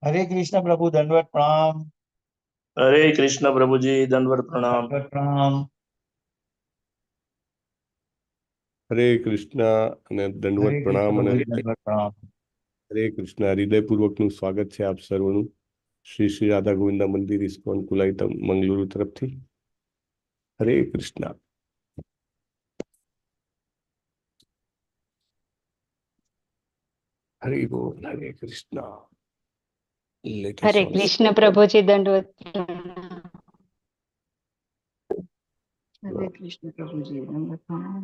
हरे कृष्ण प्रभु, दंडवत प्रणाम। हरे कृष्ण प्रभु जी, दंडवत प्रणाम। दंडवत प्रणाम। हरे कृष्ण અને हरे દંડવત कृष्ण પ્રણામ અને प्रभु जी, दंडवत प्रणाम। હરે કૃષ્ણ હૃદયપૂર્વકનું સ્વાગત છે આપ સર્વનું શ્રી શ્રી રાધા ગોવિંદા મંદિર ઇસ્કોન કુલાઈ મંગલુરુ તરફથી। હરે કૃષ્ણ। હરિ બોલ। હરે કૃષ્ણ। Let us हरे all कृष्ण प्रभु जी, दंडवत प्रणाम। हरे कृष्ण प्रभु जी, दंडवत प्रणाम।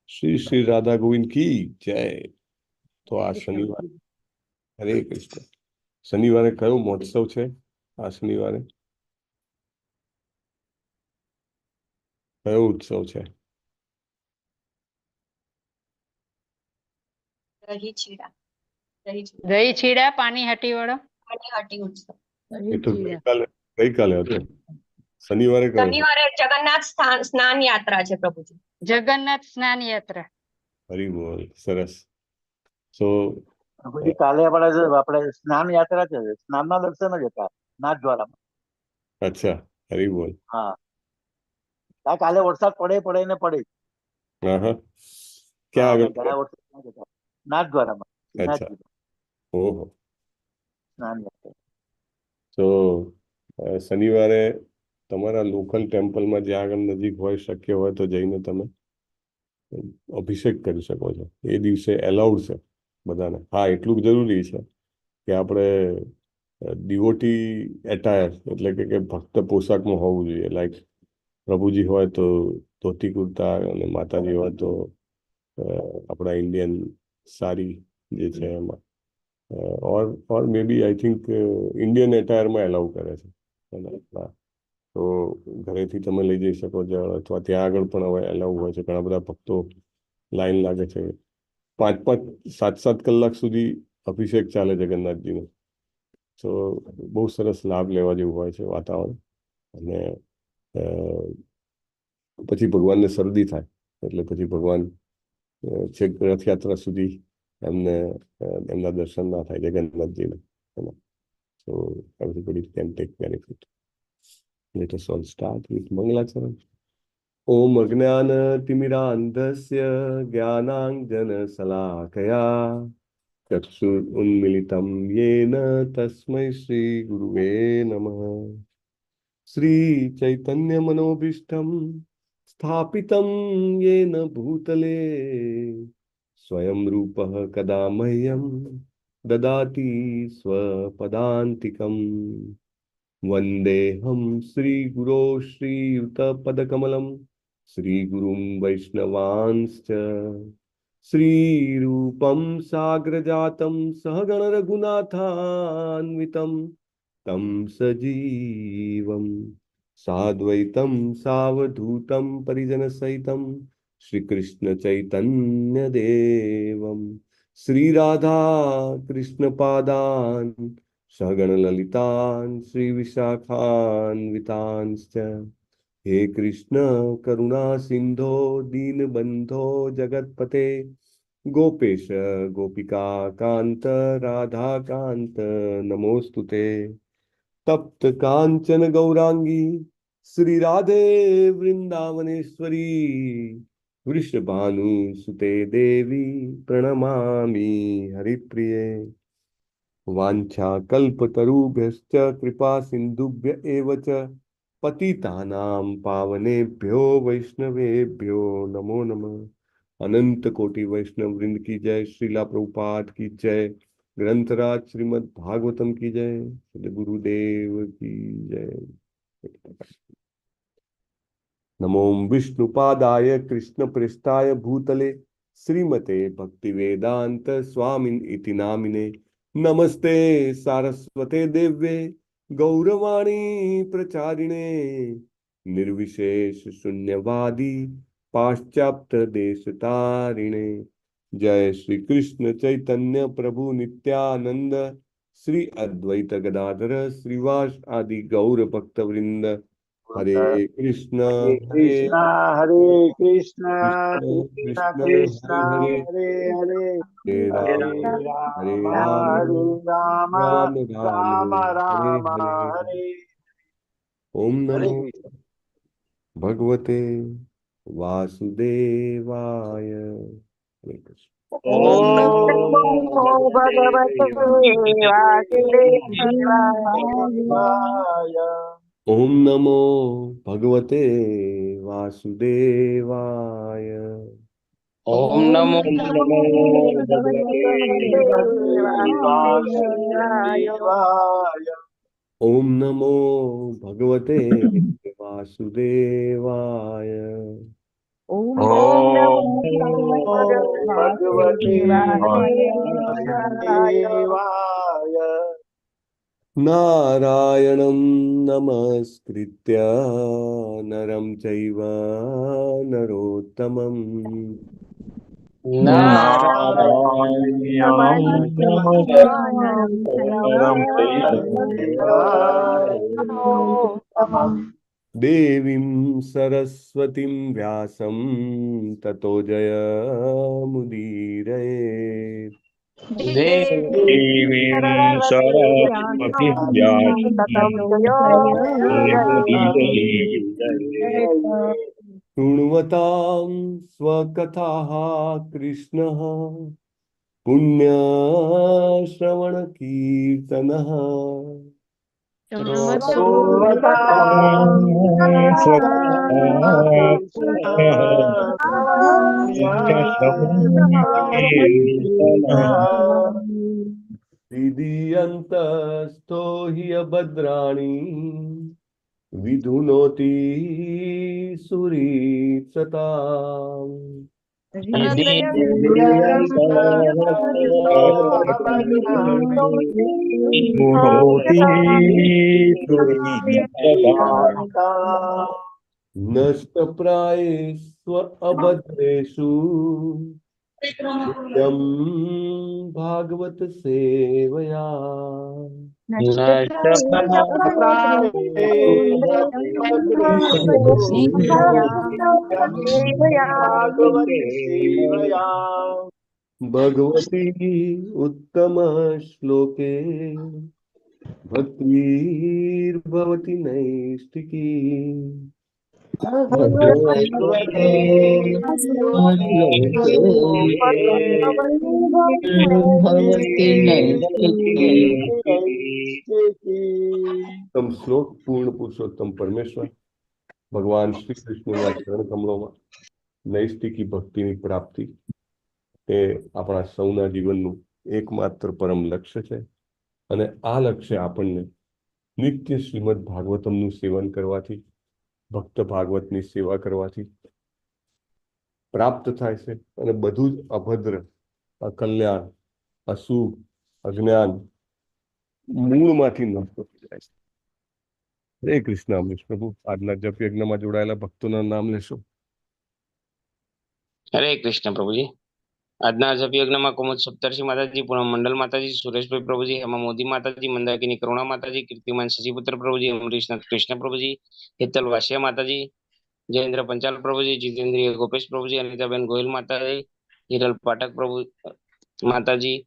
શ્રી શ્રી રાધા ગોવિંદ की जय। તો આ जय શનિવાર, प्रभु। હરે કૃષ્ણ, શનિવારે કયો મહોત્સવ છે? આ શનિવારે કયો ઉત્સવ છે? दही चीड़ा। दही छीड़ा पानी हटी वाला। पानी हटी उत्सव। એ दही તો छीड़ा ગઈકાલે હતો। શનિવારે કયો છે? शनिवारे जगन्नाथ स्नान यात्रा है प्रभुजी। जगन्नाथ स्नान यात्रा। હરિ બોલ। સરસ। સો પ્રભુજી, કાલે આપણે સ્નાન યાત્રા છે, સ્નાનના દર્શન જ હતા નાથદ્વારામાં। અચ્છા, હરિ બોલ। હા, કાલે વરસાદ પડે પડે ને પડે। હા હા, હા, ક્યાં અમે આગળ? ગયા વર્ષે ત્યાં જ હતા, નાથદ્વારામાં, અચ્છા, શ્રીનાથજી ઓહો। સ્નાન યાત્રા। તો શનિવારે તમારા લોકલ ટેમ્પલમાં જ્યાં આગળ નજીક હોય, શક્ય હોય તો જઈને તમે અભિષેક કરી શકો છો। એ દિવસે એલાઉડ છે બધાને। હા, એટલું જરૂરી છે કે આપણે ડિવોટી એટાયર એટલે કે ભક્ત પોશાકમાં હોવું જોઈએ। લાઈક પ્રભુજી હોય તો ધોતી કુર્તા અને માતાજી હોય તો આપણા ઇન્ડિયન સાડી જે છે એમાં, or maybe I think Indian એટાયરમાં એલાઉ કરે છે। તો ઘરેથી તમે લઈ જઈ શકો છો, અથવા ત્યાં આગળ પણ હવે એલાઉ હોય છે। ઘણા બધા ભક્તો લાઈન લાગે છે, 5-5 7-7 કલાક સુધી અભિષેક ચાલે જગન્નાથજીનો। તો બહુ સરસ લાભ લેવા જેવું હોય છે વાતાવરણ। અને પછી ભગવાનને શરદી થાય એટલે પછી ભગવાન છેક રથયાત્રા સુધી એમને એમના દર્શન ના થાય જગન્નાથજીના। So everybody can take benefit. Let us all start with Mangalacharan. Om Ajnana-timirandhasya Jnananjana-salakaya Chakshur-unmilitam yena tasmai Shri-guruve Namaha। Shri Chaitanya-manobhishtam स्थापितं येन भूतले स्वयं रूपः कदा मह्यं ददाति स्वपदान्तिकम्। वन्देऽहं श्रीगुरो श्रीयुतपदकमलं श्रीगुरुं वैष्णवांश्च श्रीरूपं साग्रजातं सहगण रघुनाथान्वितं तं सजीवम् साद्वैतं सावधूतं परिजनसहितं श्रीकृष्ण चैतन्य देवं श्रीराधा कृष्ण पादान् सगण ललितान् श्रीविशाखान्वितांश्च। हे कृष्ण करुणा सिंधो दीनबंधो जगत्पते गोपेश गोपिका कांत राधा कांत नमोस्तुते। तप्त कांचन गौरांगी श्री राधे वृंदावनेश्वरी वृषभानुसुते देवी प्रणमामि हरिप्रिये। वाञ्छाकल्पतरुभ्यश्च कृपा सिन्धुभ्य एव च पतितानां पावनेभ्यो वैष्णवेभ्यो नमो नमः। अनंत कोटि वैष्णव वृंद की जय। श्रीला प्रभुपाद की जय। ग्रंथराज श्रीमद् भागवतम की जय। श्री गुरुदेव की जय। नमो विष्णुपादाय कृष्ण पृष्ठाय भूतले श्रीमते भक्ति वेदांत स्वामिन इति नामिने। नमस्ते सारस्वते देव्ये गौरवाणी प्रचारिणे निर्विशेष शून्यवादी पाश्चात्य देश तारिणे। जय श्री कृष्ण चैतन्य प्रभु नित्यानंद श्री अद्वैत गदाधर श्रीवास आदि गौर भक्त वृंद हरे कृष्ण हरे हरे कृष्णा हरे कृष्णा कृष्ण कृष्णा कृष्ण कृष्णा हरे हरे हरे हरे हरे राम हरे राम राम हरे राम राम राम राम हरे राम हरे। हरे ओम हरे नमो कृष्ण। भगवते वासुदेवाय। हरे कृष्ण। ओम नमो भगवते वासुदेवाय। देवाय। ओम नमो भगवते वासुदेवाय। ओम ओम नमो नमो भगवते भगवते वासुदेवाय। वासुदेवाय। ओम नमो भगवते वासुदेवाय। ओम नमो ओम भगवते भगवते वासुदेवाय। वासुदेवाय। नारायणं नमस्कृत्य नरं चैव नरोत्तमं नारायणं नमस्कृतं देवीं सरस्वतीं व्यासं ततो जयमुदीरये। देवीं सरस्वतीं शृण्वतां स्वकथाः कृष्णः पुण्यश्रवणकीर्तनः विधीयन्तस्थो हि अभद्राणि विधुनोति सुरीत्सताम्। नष्टप्रायेष्व अभद्रेषु नित्यं भागवत सेवया। भागवती सेवया। भगवती उत्तम श्लोके भक्तिर्भवति नैष्टिकी। भगवते उत्तम श्लोक पूर्ण पुरुषोत्तम परमेश्वर ભગવાન શ્રી કૃષ્ણના ચરણ કમળોમાં નૈષ્ટિકી ભક્તિની પ્રાપ્તિ એ આપણા સૌના જીવનનું એકમાત્ર પરમ લક્ષ્ય છે અને આ લક્ષ્ય આપણને નિત્ય શ્રીમદ ભાગવતમનું સેવન કરવાથી ભક્ત ભાગવતની સેવા કરવાથી પ્રાપ્ત થાય છે અને બધું જ અભદ્ર અકલ્યાણ અશુભ અજ્ઞાન મૂળમાંથી નષ્ટ થઈ જાય છે। હરે કૃષ્ણ અમરીશ પ્રભુ આજના જપ યજ્ઞમાં જોડાયેલા ભક્તોના નામ લેશો। હરે કૃષ્ણ પ્રભુજી। આજના જપ યજ્ઞમાં કુમુદ સપ્તર્ષિ માતાજી, પૂનમ મંડલ માતાજી, સુરેશભાઈ પ્રભુજી, હેમા મોદી માતાજી, મંદાકિની કરુણા માતાજી, કીર્તિમાન શશિપુત્ર પ્રભુજી, અમરીશનાથ કૃષ્ણ પ્રભુજી, હેતલ વાસિયા માતાજી, જયેન્દ્ર પંચાલ પ્રભુજી, જીતેન્દ્રિય ગોપેશ પ્રભુજી, અનિતાબેન ગોહિલ માતાજી, હિરલ પાઠક પ્રભુ માતાજી,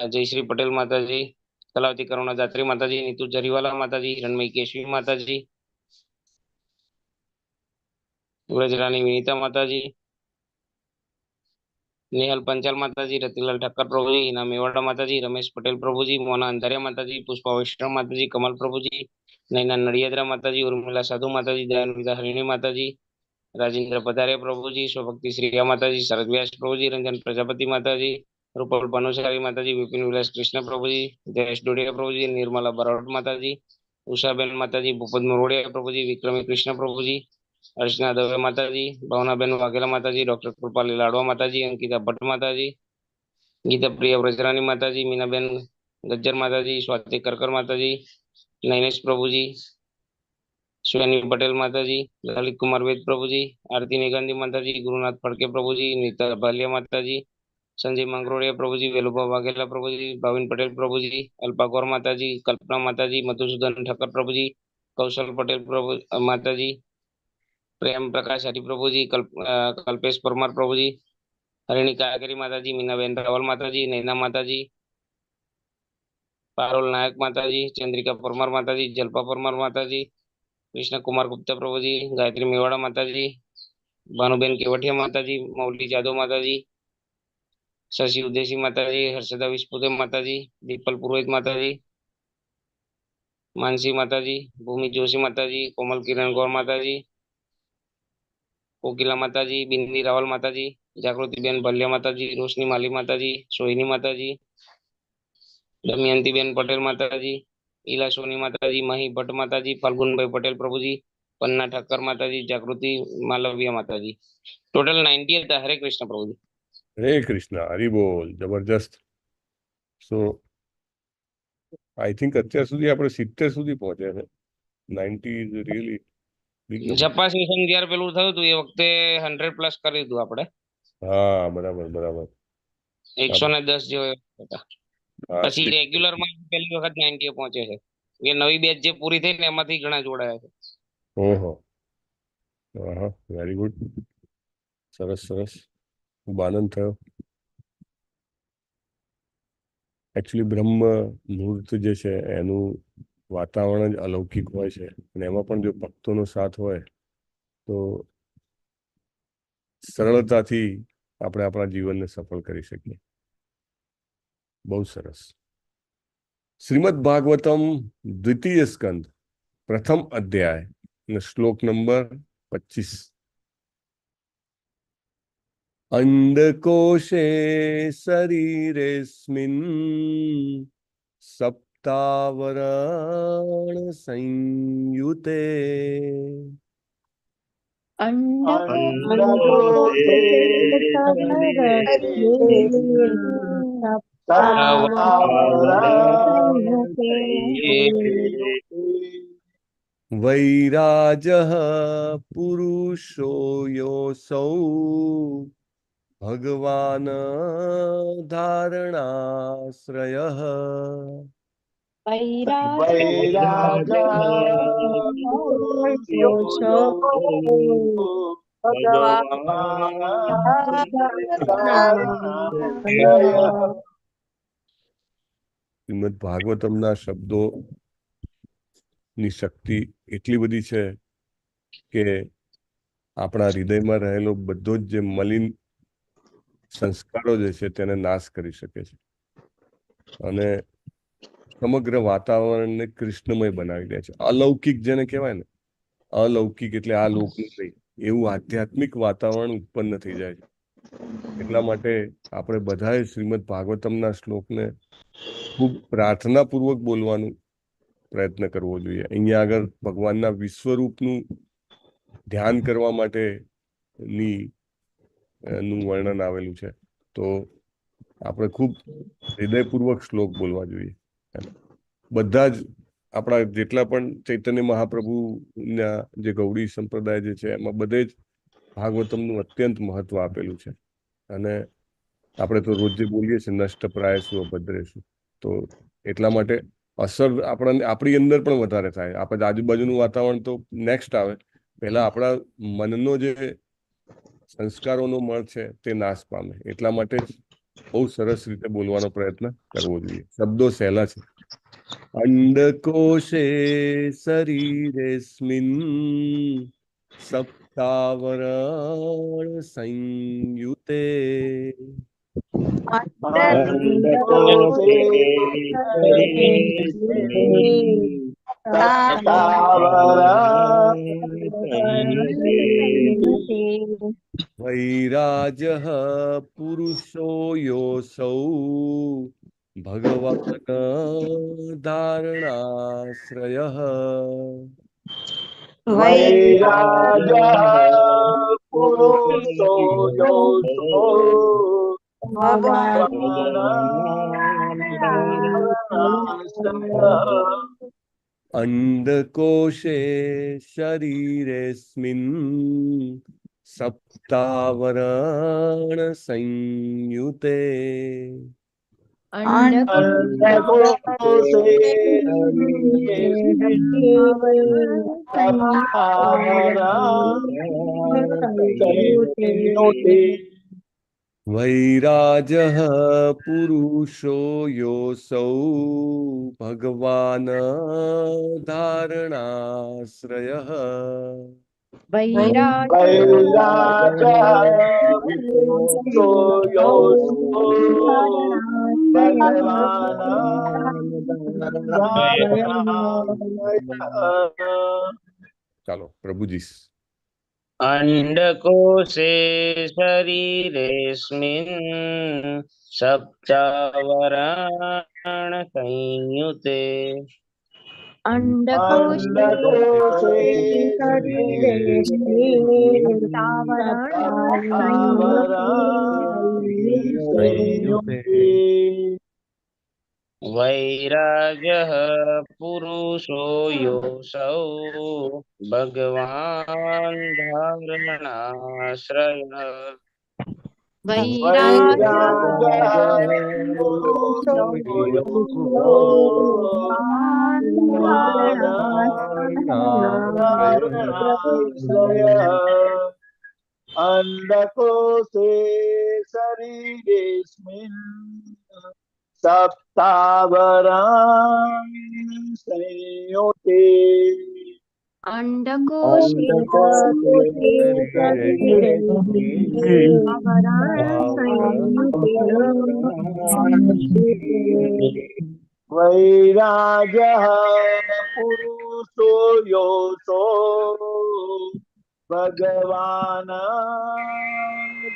જયશ્રી પટેલ માતાજી, કલાવતી કરુણા દાત્રી માતાજી, નીતુ જરીવાલા માતાજી, રણમય કેશવી માતાજી, વ્રજરાની વિનીતા માતાજી, नेहल पंचाल माताजी, रतिलाल ठक्कर प्रभुजी, हिना मेवाड़ा माताजी, रमेश पटेल प्रभुजी, मोना अंधारिया माताजी, पुष्पा वैष्णव माताजी, कमल प्रभुजी, नैना नड़ियादरा माताजी, उर्मिला साधु माताजी, दयानंद हरिणी माताजी, राजेंद्र पधारिया प्रभुजी, स्वभक्ति श्रीया माताजी, शरद व्यास प्रभुजी, रंजन प्रजापति माताजी, रूपल भानुशाली माताजी, विपिन विलास कृष्ण प्रभुजी, जयेश डोडिया प्रभुजी, निर्मला बराड़ माताजी, उषाबेन माताजी, भूपत मोरवड़िया प्रभुजी, विक्रमी कृष्ण प्रभुजी, अर्चना दवे माताजी, भावनाबेन वाघेला माताजी, डॉक्टर कृपाली लाडवा माताजी, अंकिता भट्ट माताजी, गीता प्रिय व्रजरानी माताजी, मीनाबेन गज्जर माताजी, स्वाति करकर माताजी, नैनेश प्रभुजी, सुयानी पटेल माताजी, ललित कुमार वेद प्रभुजी, आरती निगांधी माताजी, गुरुनाथ फड़के प्रभुजी, नीता भालिया माताजी, संजय मंगरोड़िया प्रभुजी, वेलुबा वाघेला प्रभुजी, भाविन पटेल प्रभुजी, अल्पा गौर माताजी, कल्पना माताजी, मधुसूदन ठक्कर प्रभुजी, કૌશલ પટેલ પ્રભુ માતાજી, પ્રેમ પ્રકાશ હરિપ્રભુજી, કલ્પેશ પરમાર પ્રભુજી, હરિણી કાગરી માતાજી, મીનાબેન રાવલ માતાજી, નૈના માતાજી, પારોલ નાયક માતાજી, ચંદ્રિકા પરમાર માતાજી, જલ્પા પરમાર માતાજી, કૃષ્ણકુમાર ગુપ્તા પ્રભુજી, ગાયત્રી મેવાડા માતાજી, ભાનુબેન કેવટિયા માતાજી, મૌલી જાદવ માતાજી, શશી ઉદેશી માતાજી, હર્ષદા વિસ્પુતે માતાજી, દીપલ પુરોહિત માતાજી, માનસી માતાજી, ભૂમિ જોશી માતાજી, કોમલ કિરણ ગૌર માતાજી, કોકિલા માતાજી, બિંદી રાવલ માતાજી, જાગૃતિબેન ભલ્યા માતાજી, રોશની માલી માતાજી, સોહિની માતાજી, દમયંતીબેન પટેલ માતાજી, ઈલા સોની માતાજી, મહી ભટ્ટ માતાજી, ફાલ્ગુનભાઈ પટેલ પ્રભુજી, પન્ના ઠક્કર માતાજી, જાગૃતિ માલવ્ય માતાજી. ટોટલ 90 હતા. હરે કૃષ્ણ પ્રભુજી. હરે કૃષ્ણ, હરિ બોલ, જબરજસ્ત. સો આઈ થિંક અત્યાર સુધી આપણે 70 સુધી પહોંચ્યા છે. 90 ઇઝ રિયલી બિગ નંબર. જપા સેશન જ્યારે પેલું થયું હતું એ વખતે 100 પ્લસ કરી દીધું આપણે. હા, બરાબર બરાબર. 110 જેવો હતા. હા, પછી રેગ્યુલર માં પહેલી વખત 90 પહોંચે છે. એ નવી બેચ જે પૂરી થઈ ને એમાંથી ઘણા જોડાયા છે. ઓહો, હા, વેરી ગુડ. સરસ સરસ, ખૂબ આનંદ થયો. એકચ્યુઅલી બ્રહ્મ મુહૂર્ત જે છે એનું વાતાવરણ જ અલૌકિક હોય છે, અને એમાં પણ જો ભક્તોનો સાથ હોય તો સરળતાથી આપણે આપણા જીવનને સફળ કરી શકીએ. બહુ સરસ. શ્રીમદ ભાગવતમ દ્વિતીય સ્કંદ પ્રથમ અધ્યાય અને શ્લોક નંબર 25. અંડકોશે શરીરેસ્મિન સપ્તાવરણ સંયુતે વૈરાજઃ પુરુષો યોસૌ ભગવાન ધારણાશ્રયઃ. શ્રીમદ ભાગવતમના શબ્દો ની શક્તિ એટલી બધી છે કે આપણા હૃદયમાં રહેલો બધો જ જે મલિન સંસ્કારો જે છે તેને નાશ કરી શકે છે, અને સમગ્ર વાતાવરણને કૃષ્ણમય બનાવી દે છે. અલૌકિક જેને કહેવાય ને, અલૌકિક એટલે આ લોકનું નહીં, એવું આધ્યાત્મિક વાતાવરણ ઉત્પન્ન થઈ જાય છે. એટલા માટે આપણે બધાએ શ્રીમદ ભાગવતમના શ્લોકને ખૂબ પ્રાર્થનાપૂર્વક બોલવાનું પ્રયત્ન કરવો જોઈએ. અહીંયા આગળ ભગવાનના વિશ્વરૂપનું ધ્યાન કરવા માટે નું વર્ણન આવેલું છે, તો આપણે ખૂબ હૃદયપૂર્વક શ્લોક બોલવા જોઈએ. બધા જ આપણા જેટલા પણ ચૈતન્ય મહાપ્રભુના જે ગૌડી સંપ્રદાય જે છે એમાં બધે જ ભાગવતમનું અત્યંત મહત્વ આપેલું છે. અને આપણે તો રોજ જે બોલીએ છીએ નષ્ટ પ્રાયસુ અભદ્રેસુ, તો એટલા માટે અસર આપણી અંદર પણ વધારે થાય. આપણે આજુબાજુનું વાતાવરણ તો નેક્સ્ટ આવે, પહેલા આપણા મનનો જે સંસ્કારોનો મળ છે તે નાશ પામે. એટલા માટે જ બહુ સરસ રીતે બોલવાનો પ્રયત્ન કરવો જોઈએ. શબ્દો સહેલા છે. અંડકોશે શરીરેસ્મિન સપ્તાવરણ સંયુતે વૈરાજઃ પુરુષો યોસૌ ભગવાન ધારણાશ્રયઃ. અંડકોશે શરીરેસ્મિન સપ્તાવરણ સંયુતે अंडकोशे संयुते वैराजः पुरुषो योऽसौ भगवान् धारणाश्रयः वैराजो योऽसो भगवान् ચાલો પ્રભુજી अंडकोशे शरीरेऽस्मिन् सप्तावरण संयुते अंडकोशे वैराजः पुरुषो योऽसौ भगवान् धारणाश्रयः अंडकोशे शरीरेऽस्मिन् सप्तावरण संयुते वैराजः पुरुषो योऽसो भगवान्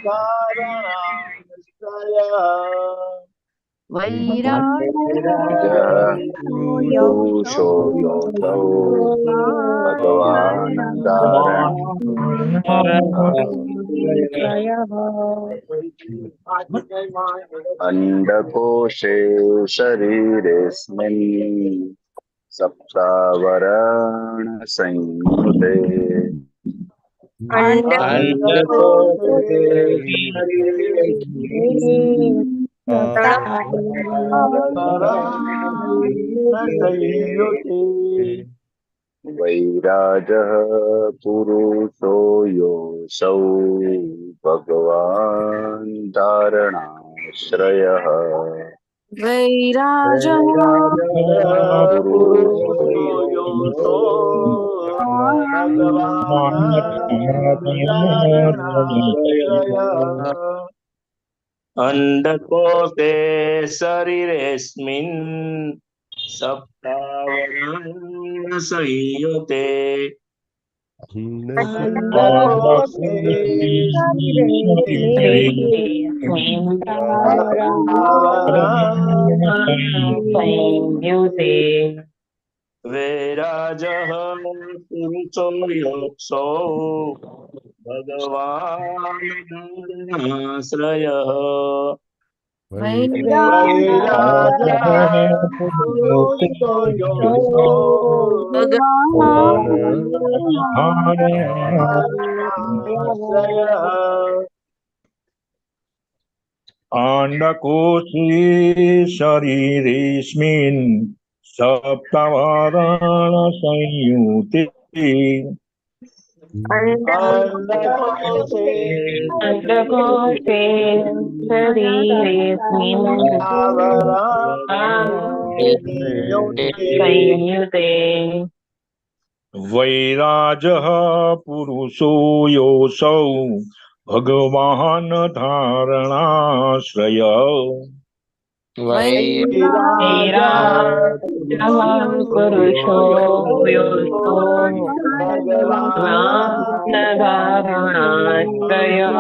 धारणाश्रयः पुरुषो योऽसौ भगवान् अंडकोशे शरीरेऽस्मिन् सप्तावरण संयुते वैराजः पुरुषो योऽसौ भगवान् धारणाश्रयः अंडकोशे शरीरेऽस्मिन् सप्तावरण संयुते वैराजः पुरुषो योऽसौ भगवान् धारणाश्रयः अंडकोशे शरीरेऽस्मिन् सप्तावरण संयुते वैराजः पुरुषो योऽसौ भगवान् धारणाश्रयः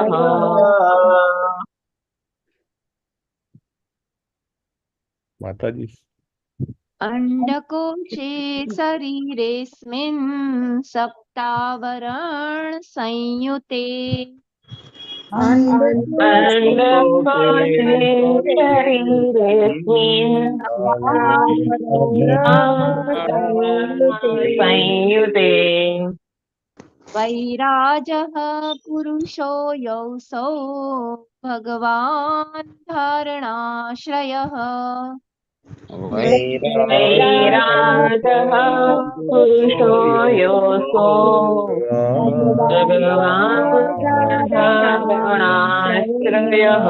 માતાજી अंडकोशे शरीरेऽस्मिन् सप्तावरण संयुते संयुते। वैराजः पुरुषो योऽसौ भगवान् धारणाश्रयः वैराजः पुरुषो योऽसो भगवान् धारणाश्रयः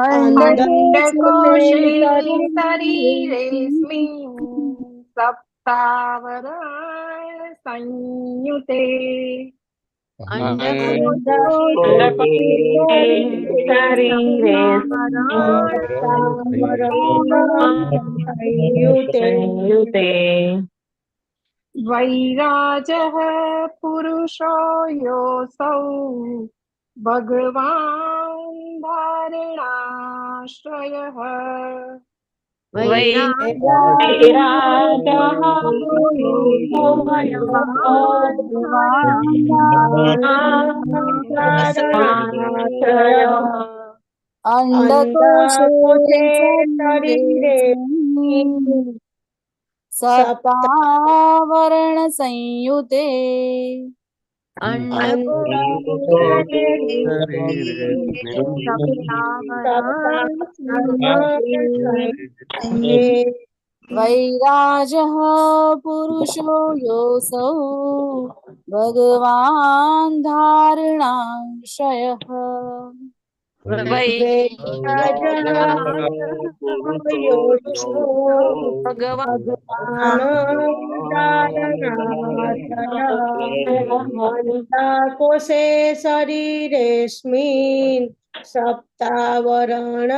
अंडकोशे शरीरेऽस्मिन् सप्तावरण संयुते संयुते वैराजः पुरुषो योऽसौ भगवान् धारणाश्रयः वैराजः अंडकोशे शरीरेऽस्मिन् सप्तावरण संयुते वैराजः पुरुषो योऽसौ भगवान् धारणाश्रयः कोशे शरीरेऽस्मिन् सप्तावरण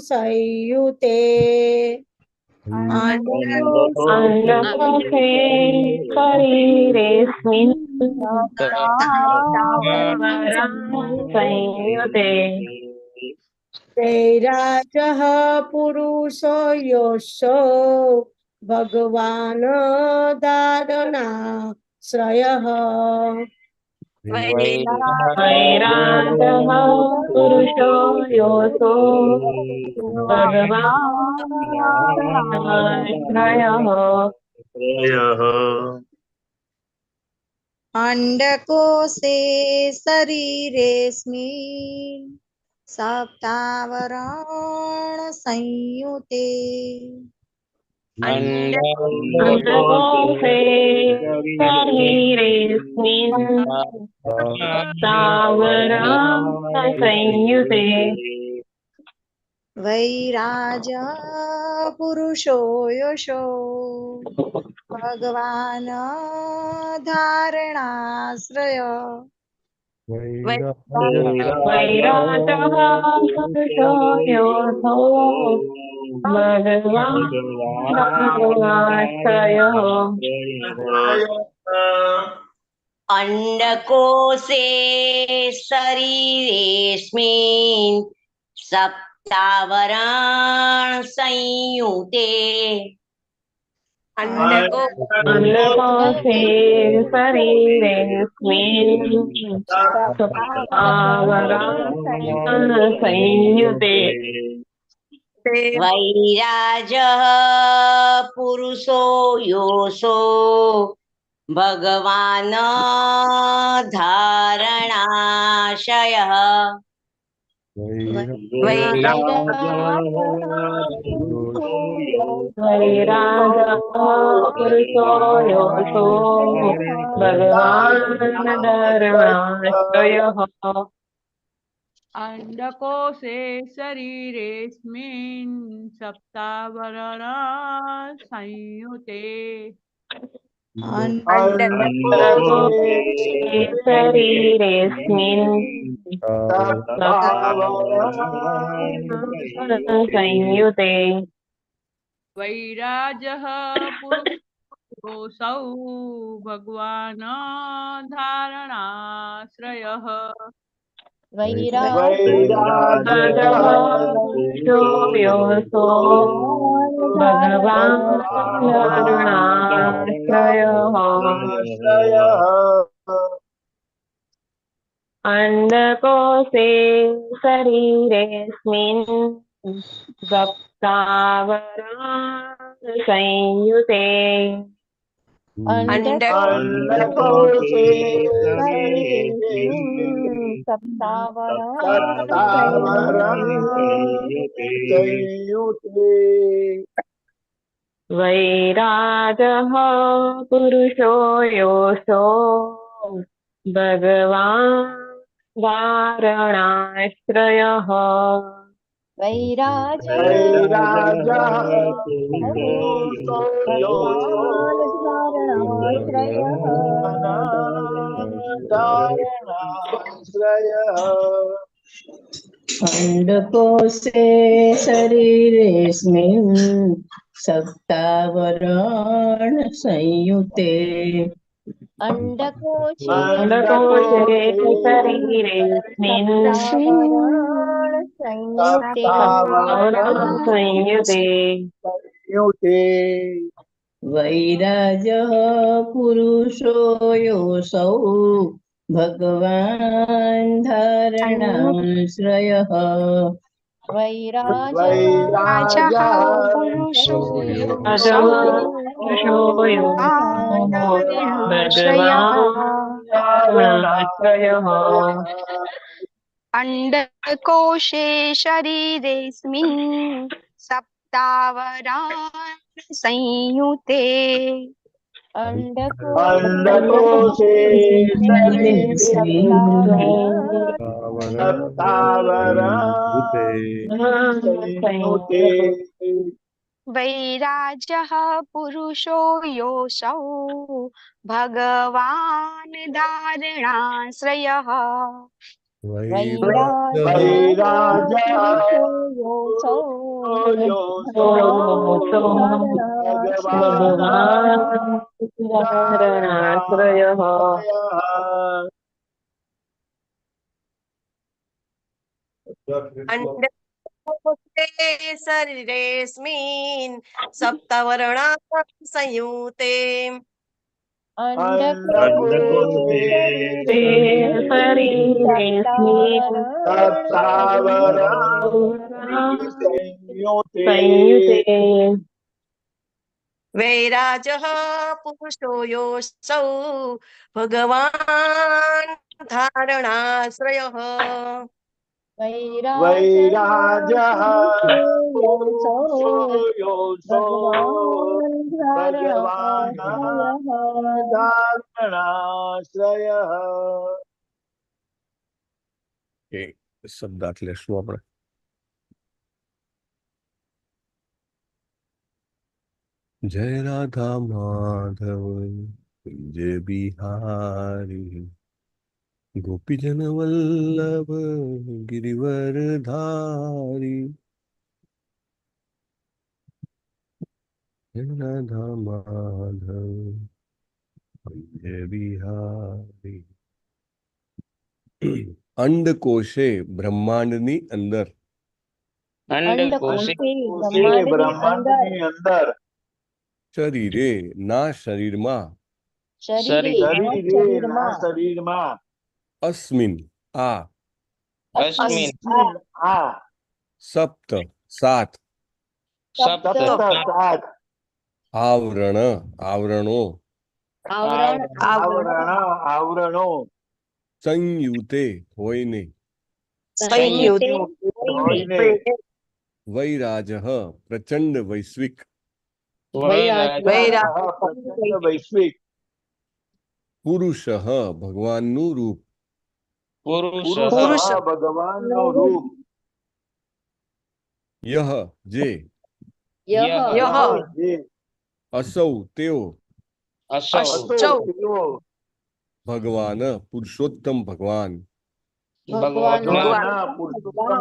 संयुते अन्नकोशे शरीरेऽस्मिन् संयुते वैराजः पुरुषो योऽसौ भगवान् धारणाश्रयः वैराजः पुरुषो योऽसो भगवानाश्रयः अंडकोशे शरीरेऽस्मिन् सप्तावरण संयुते अंडकोशे शरीरेऽस्मिन् सप्तावरण संयुते वैराजः पुरुषो योऽसो भगवान् धारणाश्रयः वैराजः पुरुषो योऽसो भगवान् धारणाश्रयः अंडकोशे शरीरेऽस्मिन् सप्तावरण संयुते अन्नकोशे शरीरेऽस्मिन् सप्तावरण संयुते वैराजः पुरुषो योऽसो भगवान् धारणाशयः वैराजः पुरुषो योऽसो भगवान् धारणाश्रयः अंडकोशे शरीरेऽस्मिन् सप्तावरण संयुते अंडकोशे शरीरेऽस्मिन् संयुते वैराजः पुरुषोऽसौ भगवान् धारणाश्रयः वैराजः योऽसो भगवान् धारणाश्रयः अंडकोशे शरीरेऽस्मिन् सप्तावरण संयुते અંડકોશે સપ્તાવરણ સંયુતે વૈરાજઃ પુરુષો યોષો ભગવાન વારણાશ્રયઃ અંડકોશે શરીરેસ્મિन् સપ્તાવરણ સંયુતે અંડકોશે શરીરેસ્મિन् સંયુતે વૈરાજઃ પુરુષો યોऽસૌ ભગવાન ધારણાશ્રયઃ વૈરાજઃ પુરુષો ભગવાનાશ્રયઃ અંડકોશે શરીરેસ્મિन् સપ્તાવરણ સંયુતે અંડકોશે સંયુતે વૈરાજઃ પુરુષો યોऽસૌ ભગવાન ધારણાશ્રયઃ અંડકોશે શરીરેસ્મિन् સપ્તવર્ણા સંયુતે વૈરાજઃ પુરુષો યોऽસૌ ભગવાન ધારણાશ્રયઃ વૈરાજઃ પુરુષો યોષો ભગવાન ધારણાશ્રયઃ. શબ્દાર્થ લેશું આપણે. જય રાધા માધવ જય બિહારી ગોપીજન વલ્લભ ગિરિવર ધારી જય રાધા માધવ જય બિહારી. અંડકોશે બ્રહ્માંડની અંદર બ્રહ્માંડની અંદર શરીરે ના શરીરમાં શરીરમાં અસ્મિન આ સપ્ત સાત આવરણ આવરણો આવરણો સંયુતે હોય નહીં વૈરાજઃ પ્રચંડ વૈશ્વિક વૈશ્વિક પુરુષ ભગવાનનું રૂપ ભગવાનનું રૂપ યહ જે અસૌ તેઓ ભગવાન પુરુષોત્તમ ભગવાન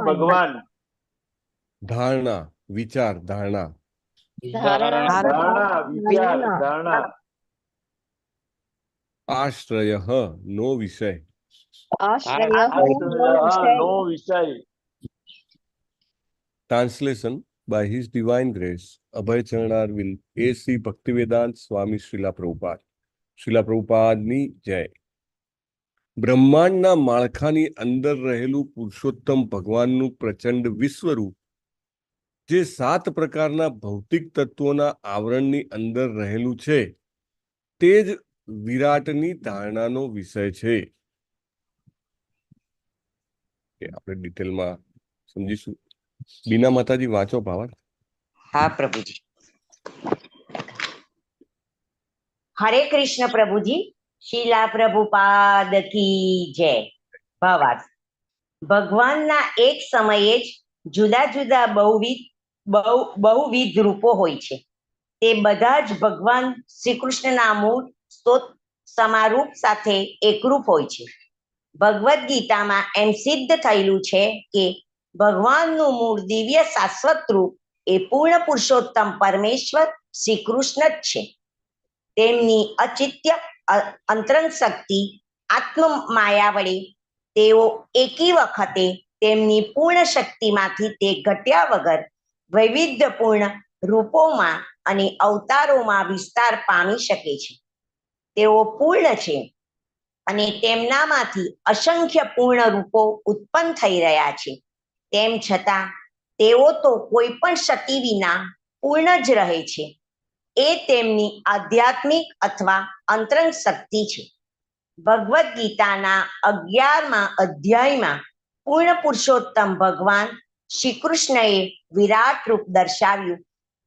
ભગવાન ધારણા વિચાર ધારણા ધારણા આશ્રય નો વિષય નો વિષય. Translation by His Divine Grace, Abhay Charanarvind, A.C. Bhaktivedanta Swami Srila Prabhupada. Srila Prabhupadaની જય. બ્રહ્માંડના માળખાની અંદર રહેલું પુરુષોત્તમ ભગવાનનું પ્રચંડ વિશ્વરૂપ જે 7 પ્રકારના ભૌતિક તત્વોના આવરણની અંદર રહેલું છે તે જ વિરાટની ધારણાનો વિષય છે. આપણે ડિટેલમાં સમજીશું. બીના માતાજી વાંચો ભાવાર્થ. હા પ્રભુજી. હરે કૃષ્ણ પ્રભુજી. શીલા પ્રભુપાદ કી જય. ભાવાર્થ. ભગવાનના એક સમયે જ જુદા જુદા બહુવિધ રૂપો હોય છે. તે બધા જ ભગવાન શ્રી કૃષ્ણના મૂળ સ્તોત સમારૂપ સાથે એકરૂપ હોય છે. ભગવદ્ ગીતામાં એમ સિદ્ધ થયેલું છે કે ભગવાનનું મૂળ દિવ્ય શાશ્વત રૂપ એ પૂર્ણ પુરુષોત્તમ પરમેશ્વર શ્રી કૃષ્ણ જ છે. તેમની અચિત્ય અંતરંગ શક્તિ આત્મ માયા વડે તેઓ એકી વખતે તેમની પૂર્ણ શક્તિમાંથી તે ઘટ્યા વગર વૈવિધ્યપૂર્ણ રૂપોમાં અને અવતારોમાં વિસ્તાર પામી શકે છે. તેઓ પૂર્ણ છે અને તેમનામાંથી અસંખ્ય પૂર્ણ રૂપો ઉત્પન્ન થઈ રહ્યા છે. તેમ છતાં તેઓ તો કોઈ પણ શક્તિ વિના પૂર્ણ જ રહે છે. એ તેમની આધ્યાત્મિક અથવા અંતરંગ શક્તિ છે. ભગવદ્ ગીતાના 11મા અધ્યાયમાં પૂર્ણ પુરુષોત્તમ ભગવાન શ્રી કૃષ્ણએ વિરાટ રૂપ દર્શાવ્યું.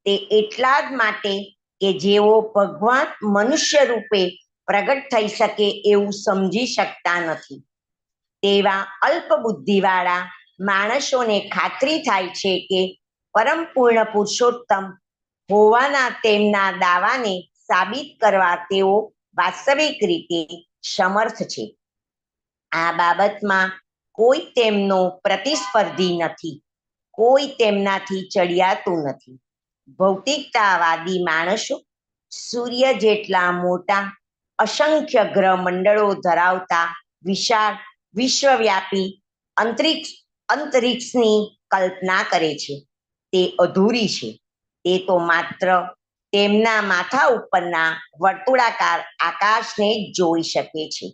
તે એટલા જ માટે કે જેઓ ભગવાન મનુષ્ય રૂપે પ્રગટ થઈ શકે એવું સમજી શકતા નથી. તેવા અલ્પ બુદ્ધિવાળા માણસોને ખાતરી થાય છે કે પરમ પૂર્ણ પુરુષોત્તમ હોવાના તેમના દાવાને સાબિત કરવા તેઓ વાસ્તવિક રીતે સમર્થ છે. આ બાબતમાં કોઈ તેમનો પ્રતિસ્પર્ધી નથી. કોઈ તેમનાથી ચડિયાતું નથી. ભૌતિકતાવાદી માણસો સૂર્ય જેટલા મોટા અસંખ્ય ગ્રહ મંડળો ધરાવતા વિશાળ વિશ્વવ્યાપી અંતરિક્ષની કલ્પના કરે છે. તે અધૂરી છે. તે તો માત્ર તેમના માથા ઉપરના વર્તુળાકાર આકાશને જ જોઈ શકે છે.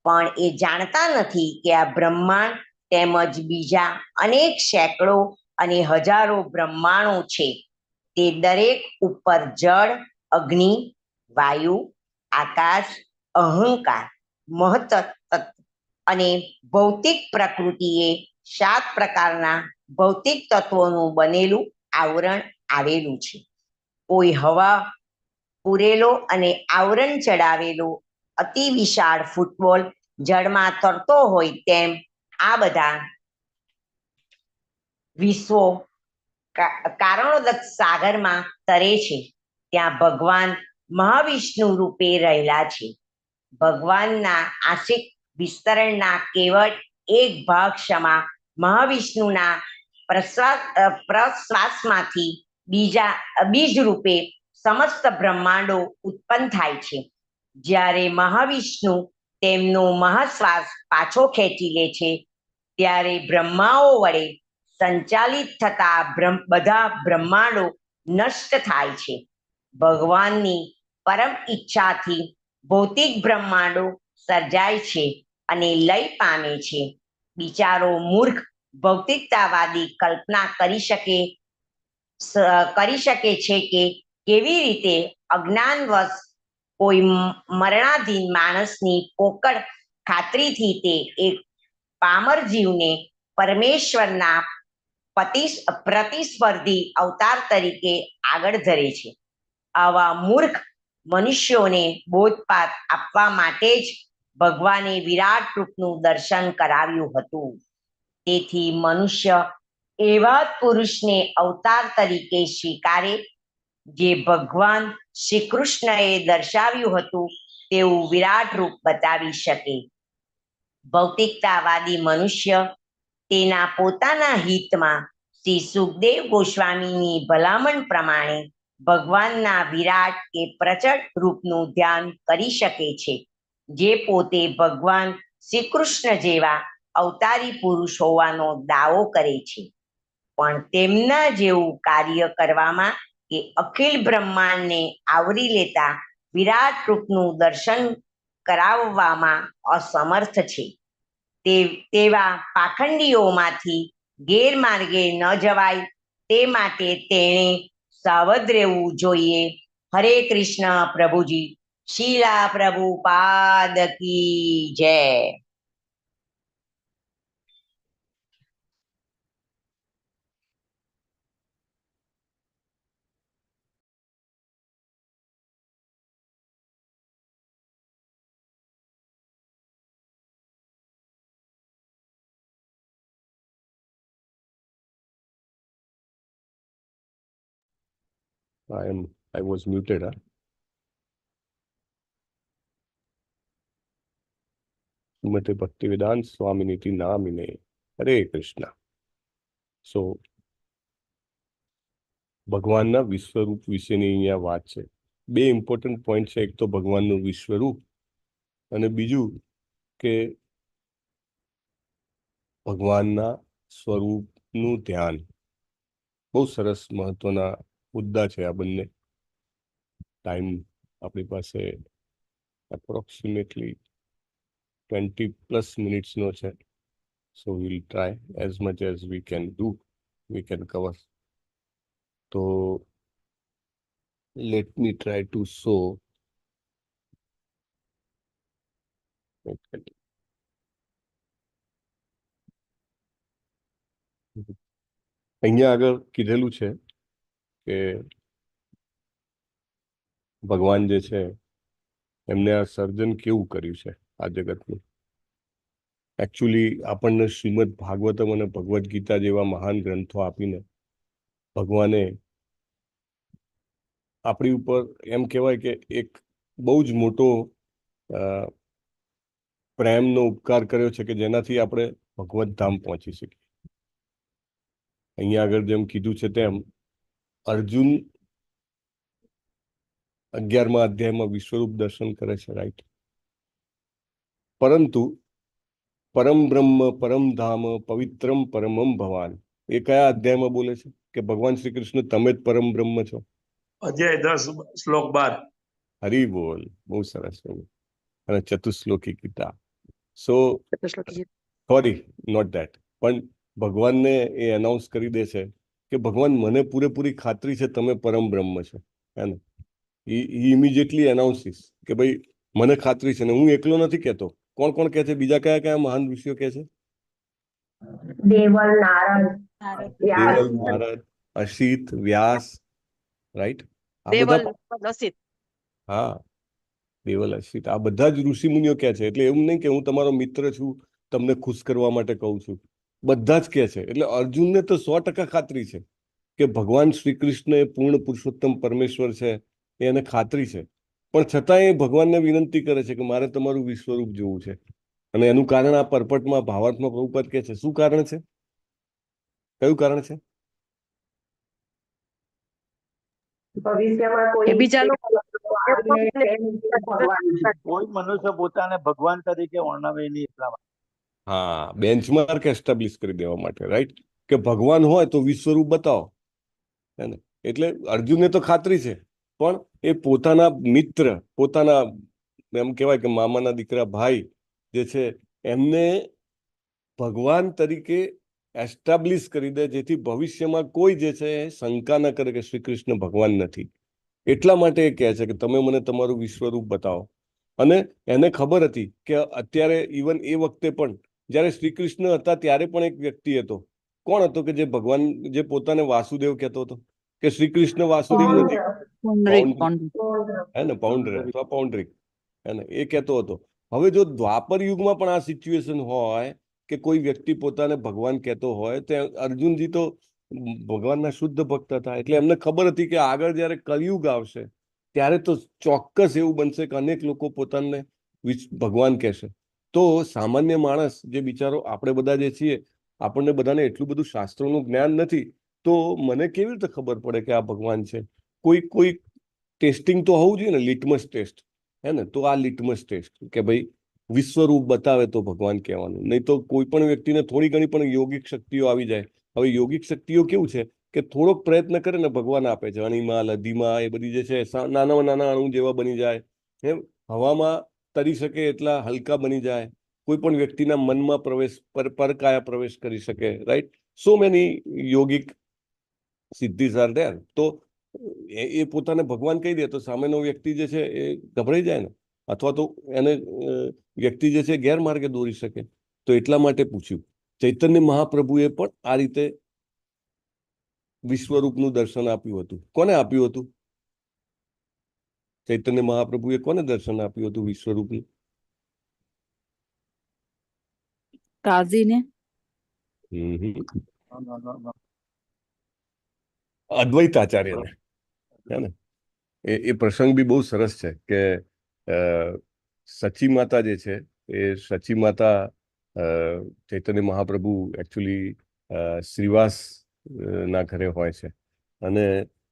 પણ એ જાણતા નથી કે આ બ્રહ્માંડ તેમજ બીજા અનેક સેંકડો અને હજારો બ્રહ્માંડો છે. તે દરેક ઉપર જળ, અગ્નિ, વાયુ, આકાશ, અહંકાર, મહત્તત્વ અને ભૌતિક પ્રકૃતિએ 7 પ્રકારના ભૌતિક તત્વોનું બનેલું આવરણ આવેલું છે. કોઈ હવા પૂરેલો અને આવરણ ચડાવેલો અતિ વિશાળ ફૂટબોલ જળમાં તરતો હોય તેમ આ બધા વિશ્વો કારણોદક સાગરમાં તરે છે. ત્યાં ભગવાન મહાવિષ્ણુ રૂપે રહેલા છે. ભગવાનના આંશિક વિસ્તરણના કેવળ એક ભાગ ક્ષમા મહાવિષ્ણુના પ્રશ્વાસમાંથી બીજ રૂપે સમસ્ત બ્રહ્માંડો ઉત્પન્ન થાય છે. જ્યારે મહાવિષ્ણુ તેમનો મહાશ્વાસ પાછો ખેંચી લે છે ત્યારે બ્રહ્માઓ વડે સંચાલિત થતા બધા બ્રહ્માંડો નષ્ટ થાય છે. ભગવાનની પરમ ઈચ્છાથી ભૌતિક બ્રહ્માંડો સર્જાય છે અને લય પામે છે. બિચારો મૂર્ખ ભૌતિકતાવાદી કલ્પના કરી શકે છે કે કેવી રીતે અજ્ઞાનવશ કોઈ મરણાધીન માણસની પોકળ ખાતરીથી તે એક પામર જીવને પરમેશ્વરના પ્રતિસ્પર્ધી અવતાર તરીકે આગળ ધરે છે. આવા મૂર્ખ મનુષ્યોને બોધપાઠ આપવા માટે જ ભગવાને વિરાટ રૂપનું દર્શન કરાવ્યું હતું. તેથી મનુષ્ય એવા પુરુષને અવતાર તરીકે સ્વીકારે જે ભગવાન શ્રી કૃષ્ણએ દર્શાવ્યું હતું તેવું વિરાટ રૂપ બતાવી શકે. ભૌતિકતાવાદી મનુષ્ય તેના પોતાના હિતમાં શ્રી સુખદેવ ગોસ્વામીની ભલામણ પ્રમાણે ભગવાનના વિરાટ કે પ્રચંડ રૂપનું ધ્યાન કરી શકે છે, જે પોતે ભગવાન શ્રી કૃષ્ણ જેવા અવતારી પુરુષ હોવાનો દાવો કરે છે. પણ તેમના જેવું કાર્ય કરવામાં કે અખિલ બ્રહ્માંડને આવરી લેતા વિરાટ રૂપનું દર્શન કરાવવામાં અસમર્થ છે. તેવા પાખંડીઓમાંથી ગેરમાર્ગે ન જવાય તે માટે તેણે સાવધ રહેવું જોઈએ. હરે કૃષ્ણ પ્રભુજી. શીલા પ્રભુપાદ કી જય. I was muted. Shrimati Bhaktivedanta સ્વામિનીતિ નામિને. હરે કૃષ્ણ. સો ભગવાનના વિશ્વરૂપ વિશેની અહીંયા વાત છે. બે ઇમ્પોર્ટન્ટ પોઈન્ટ છે. એક તો ભગવાનનું વિશ્વરૂપ અને બીજું કે ભગવાનના સ્વરૂપનું ધ્યાન. બહુ સરસ મહત્વના મુદ્દા છે આ બંને. ટાઈમ આપણી પાસે એપ્રોક્સિમેટલી 20+ મિનિટ્સનો છે. So we'll try as much as we can do, we can cover. તો let me try to show. અહીંયા આગળ કીધેલું છે કે ભગવાન જે છે એમને આ સર્જન કેવું કર્યું છે આ જગતનું. એકચ્યુઅલી આપણને શ્રીમદ ભાગવતમ અને ભગવદ્ ગીતા જેવા મહાન ગ્રંથો આપીને ભગવાને આપણી ઉપર એમ કહેવાય કે એક બહુ જ મોટો પ્રેમનો ઉપકાર કર્યો છે કે જેનાથી આપણે ભગવત ધામ પહોંચી શકીએ. અહીંયા આગળ જેમ કીધું છે તેમ અર્જુન 11મા અધ્યાયમાં વિશ્વરૂપ દર્શન કરે છે, રાઈટ? પરંતુ પરમ બ્રહ્મ પરમ ધામ પવિત્રમ પરમમ ભવાન એ કયા અધ્યાયમાં બોલે છે કે ભગવાન શ્રી કૃષ્ણ તમે જ પરમ બ્રહ્મ છો? અધ્યાય 10 શ્લોક 12. હરી બોલ. બહુ સરસ. અને Chatushloki Gita. So sorry, not that. પણ ભગવાનને એ એનાઉન્સ કરી દે છે કે ભગવાન મને પૂરેપૂરી ખાતરી છે તમે પરમ બ્રહ્મ છો, હે ને? ઇમિડિયેટલી એનાઉન્સિસ કે ભાઈ મને ખાતરી છે ને હું એકલો નથી કહેતો. કોણ કોણ કહે છે? બીજા કયા કયા મહાન ઋષિઓ કહે છે? દેવલ, નારદ, દેવલ, નારદ, અસિત, વ્યાસ, રાઈટ? આ બધા, હા, દેવલ, અસિત, આ બધા જ ઋષિ મુનિઓ કહે છે. એટલે એવું નહીં કે હું તમારો મિત્ર છું તમને ખુશ કરવા માટે કહું છું. બધા જ કહે છે. એટલે અર્જુનને તો 100% ખાતરી છે કે ભગવાન શ્રી કૃષ્ણ એ પૂર્ણ પુરુષોત્તમ પરમેશ્વર છે, એને ખાતરી છે. પણ છતાં એ ભગવાનને વિનંતી કરે છે કે મારે તમારું વિશ્વરૂપ જોવું છે. અને એનું કારણ આ પરપટમાં ભાવાર્થમાં પ્રભુપાદ કહે છે. શું કારણ છે? કયું કારણ છે? કોઈ મનુષ્ય પોતાને ભગવાન તરીકે વર્ણવે નહીં એટલા માટે. હા, બેન્ચમાર્ક એસ્ટાબ્લિશ કરી દેવા માટે, રાઈટ? કે ભગવાન હોય તો વિશ્વરૂપ બતાવો, હે ને? એટલે અર્જુનને તો ખાતરી છે, પણ એ પોતાના મિત્ર, પોતાના એમ કહેવાય કે મામાના દીકરા ભાઈ જે છે એમને ભગવાન તરીકે એસ્ટાબ્લિશ કરી દે, જેથી ભવિષ્યમાં કોઈ જે છે શંકા ન કરે કે શ્રી કૃષ્ણ ભગવાન નથી. એટલા માટે એ કહે છે કે તમે મને તમારું વિશ્વરૂપ બતાવો. અને એને ખબર હતી કે અત્યારે ઇવન એ વખતે પણ જ્યારે શ્રી કૃષ્ણ હતા ત્યારે પણ એક વ્યક્તિ હતો. કોણ હતો કે જે ભગવાન, જે પોતાને વાસુદેવ કહેતો હતો કે શ્રી કૃષ્ણ વાસુદેવ નથી, હે ને? પૌંડ્ર અથવા પૌંડરિક, હે ને? એ કહેતો હતો. હવે જો દ્વાપર યુગમાં પણ આ સિચ્યુએશન હોય કે કોઈ વ્યક્તિ પોતાને ભગવાન કહેતો હોય તો અર્જુનજી તો ભગવાનના શુદ્ધ ભક્ત હતા. એટલે એમને ખબર હતી કે આગળ જ્યારે કલયુગ આવશે ત્યારે તો ચોક્કસ એવું બનશે કે અનેક લોકો પોતાને ભગવાન કહેશે. તો સામાન્ય માણસ જે બિચારો, આપણે બધા જે છીએ, આપણને બધાને એટલું બધું શાસ્ત્રોનું જ્ઞાન નથી, તો મને કેવી રીતે ખબર પડે કે આ ભગવાન છે? કોઈ ટેસ્ટિંગ તો હોવું જોઈએ ને, લિટમસ ટેસ્ટ, હે ને? તો આ લિટમસ ટેસ્ટ કે ભાઈ વિશ્વરૂપ બતાવે તો ભગવાન કહેવાનું. નહીં તો કોઈ પણ વ્યક્તિને થોડી ઘણી પણ યોગિક શક્તિઓ આવી જાય. હવે યોગિક શક્તિઓ કેવું છે કે થોડોક પ્રયત્ન કરે ને ભગવાન આપે છે. અણિમા, લધીમા, એ બધી જે છે નાના નાના અણુ જેવા બની જાય, એમ હવામાં તરી શકે એટલા હલકા બની જાય. કોઈ પણ વ્યક્તિના મનમાં પ્રવેશ, પરકાયા પ્રવેશ કરી શકે, રાઈટ? સો મેની યોગિક સિદ્ધિઝ આર ધેર. તો એ પોતાને ભગવાન કહી દે તો સામેનો વ્યક્તિ જે છે એ ગભરાઈ જાય ને, અથવા તો એને વ્યક્તિ જે છે ગેરમાર્ગે દોરી શકે. તો એટલા માટે પૂછ્યું. ચૈતન્ય મહાપ્રભુએ પણ આ રીતે વિશ્વરૂપનું દર્શન આપ્યું હતું. કોને આપ્યું હતું? ચૈતન્ય મહાપ્રભુએ કોને દર્શન આપ્યું હતું વિશ્વરૂપનું? કાઝીને. અદ્વૈતાચાર્યને. હે ને? એ પ્રસંગ બી બહુ સરસ છે કે સચી માતા જે છે એ સચી માતા ચૈતન્ય મહાપ્રભુ એકચ્યુઅલી શ્રીવાસ ના ઘરે હોય છે અને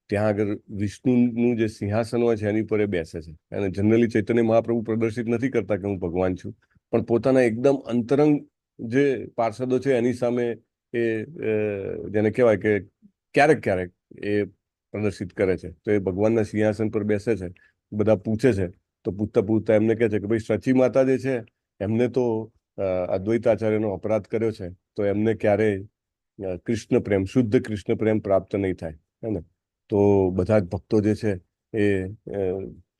ત્યાં આગળ વિષ્ણુનું જે સિંહાસન હોય છે એની પર એ બેસે છે. અને જનરલી ચૈતન્ય મહાપ્રભુ પ્રદર્શિત નથી કરતા કે હું ભગવાન છું, પણ પોતાના એકદમ અંતરંગ જે પાર્ષદો છે એની સામે એ જેને કહેવાય કે ક્યારેક ક્યારેક એ પ્રદર્શિત કરે છે. તો એ ભગવાનના સિંહાસન પર બેસે છે. બધા પૂછે છે તો પૂછતા પૂછતા એમને કહે છે કે ભાઈ સચી માતા જે છે એમને તો અદ્વૈતાચાર્યનો અપરાધ કર્યો છે, તો એમને ક્યારેય કૃષ્ણ પ્રેમ, શુદ્ધ કૃષ્ણ પ્રેમ પ્રાપ્ત નહીં થાય. હે ને? તો બધા જ ભક્તો જે છે એ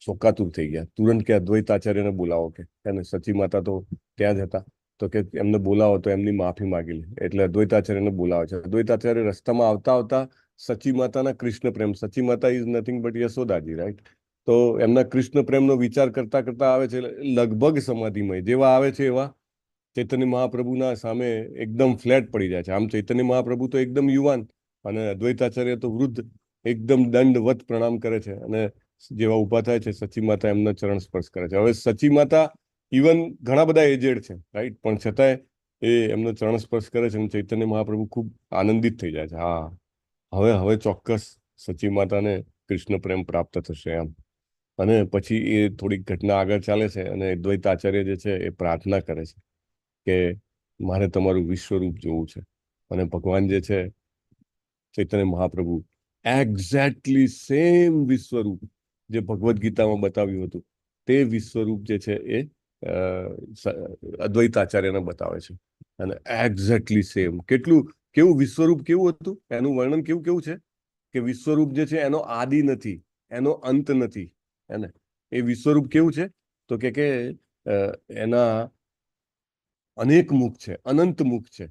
શોકાતુર થઈ ગયા. તુરંત કે અદ્વૈતાચાર્યને બોલાવો કે. અને સચી માતા તો ત્યાં જ હતા. તો કે એમને બોલાવો તો એમની માફી માગી લે. એટલે અદ્વૈતાચાર્યને બોલાવે છે. અદ્વૈતાચાર્ય રસ્તામાં આવતા આવતા સચી માતાના કૃષ્ણ પ્રેમ, સચી માતા ઇઝ નથિંગ બટ યશોદાજી, રાઈટ? તો એમના કૃષ્ણ પ્રેમનો વિચાર કરતા કરતા આવે છે, લગભગ સમાધિમય જેવા આવે છે એવા ચૈતન્ય મહાપ્રભુના સામે એકદમ ફ્લેટ પડી જાય છે. આમ ચૈતન્ય મહાપ્રભુ તો એકદમ યુવાન અને અદ્વૈતાચાર્ય તો વૃદ્ધ, એકદમ દંડવત પ્રણામ કરે છે અને જેવા ઊભા થાય છે સચી માતા એમના ચરણ સ્પર્શ કરે છે. હવે સચી માતા ઇવન ઘણા બધા એજેડ છે, રાઈટ? પણ છતાંય એ એમનો ચરણ સ્પર્શ કરે છે અને ચૈતન્ય મહાપ્રભુ ખૂબ આનંદિત થઈ જાય છે. હા, હવે ચોક્કસ સચી માતાને કૃષ્ણ પ્રેમ પ્રાપ્ત થશે એમ. અને પછી એ થોડીક ઘટના આગળ ચાલે છે અને અદ્વૈતાચાર્ય જે છે એ પ્રાર્થના કરે છે કે મારે તમારું વિશ્વરૂપ જોવું છે. અને ભગવાન જે છે ચૈતન્ય મહાપ્રભુ એક્ઝેક્ટલી સેમ વિશ્વરૂપ જે ભગવદ્ ગીતામાં બતાવ્યું હતું તે વિશ્વરૂપ જે છે એ અદ્વૈતાચાર્યને બતાવે છે. અને એક્ઝેક્ટલી સેમ. કેવું વિશ્વરૂપ કેવું હતું એનું વર્ણન કેવું છે કે વિશ્વરૂપ જે છે એનો આદિ નથી, એનો અંત નથી. એને એ વિશ્વરૂપ કેવું છે તો કે એના અનેક મુખ છે, અનંત મુખ છે.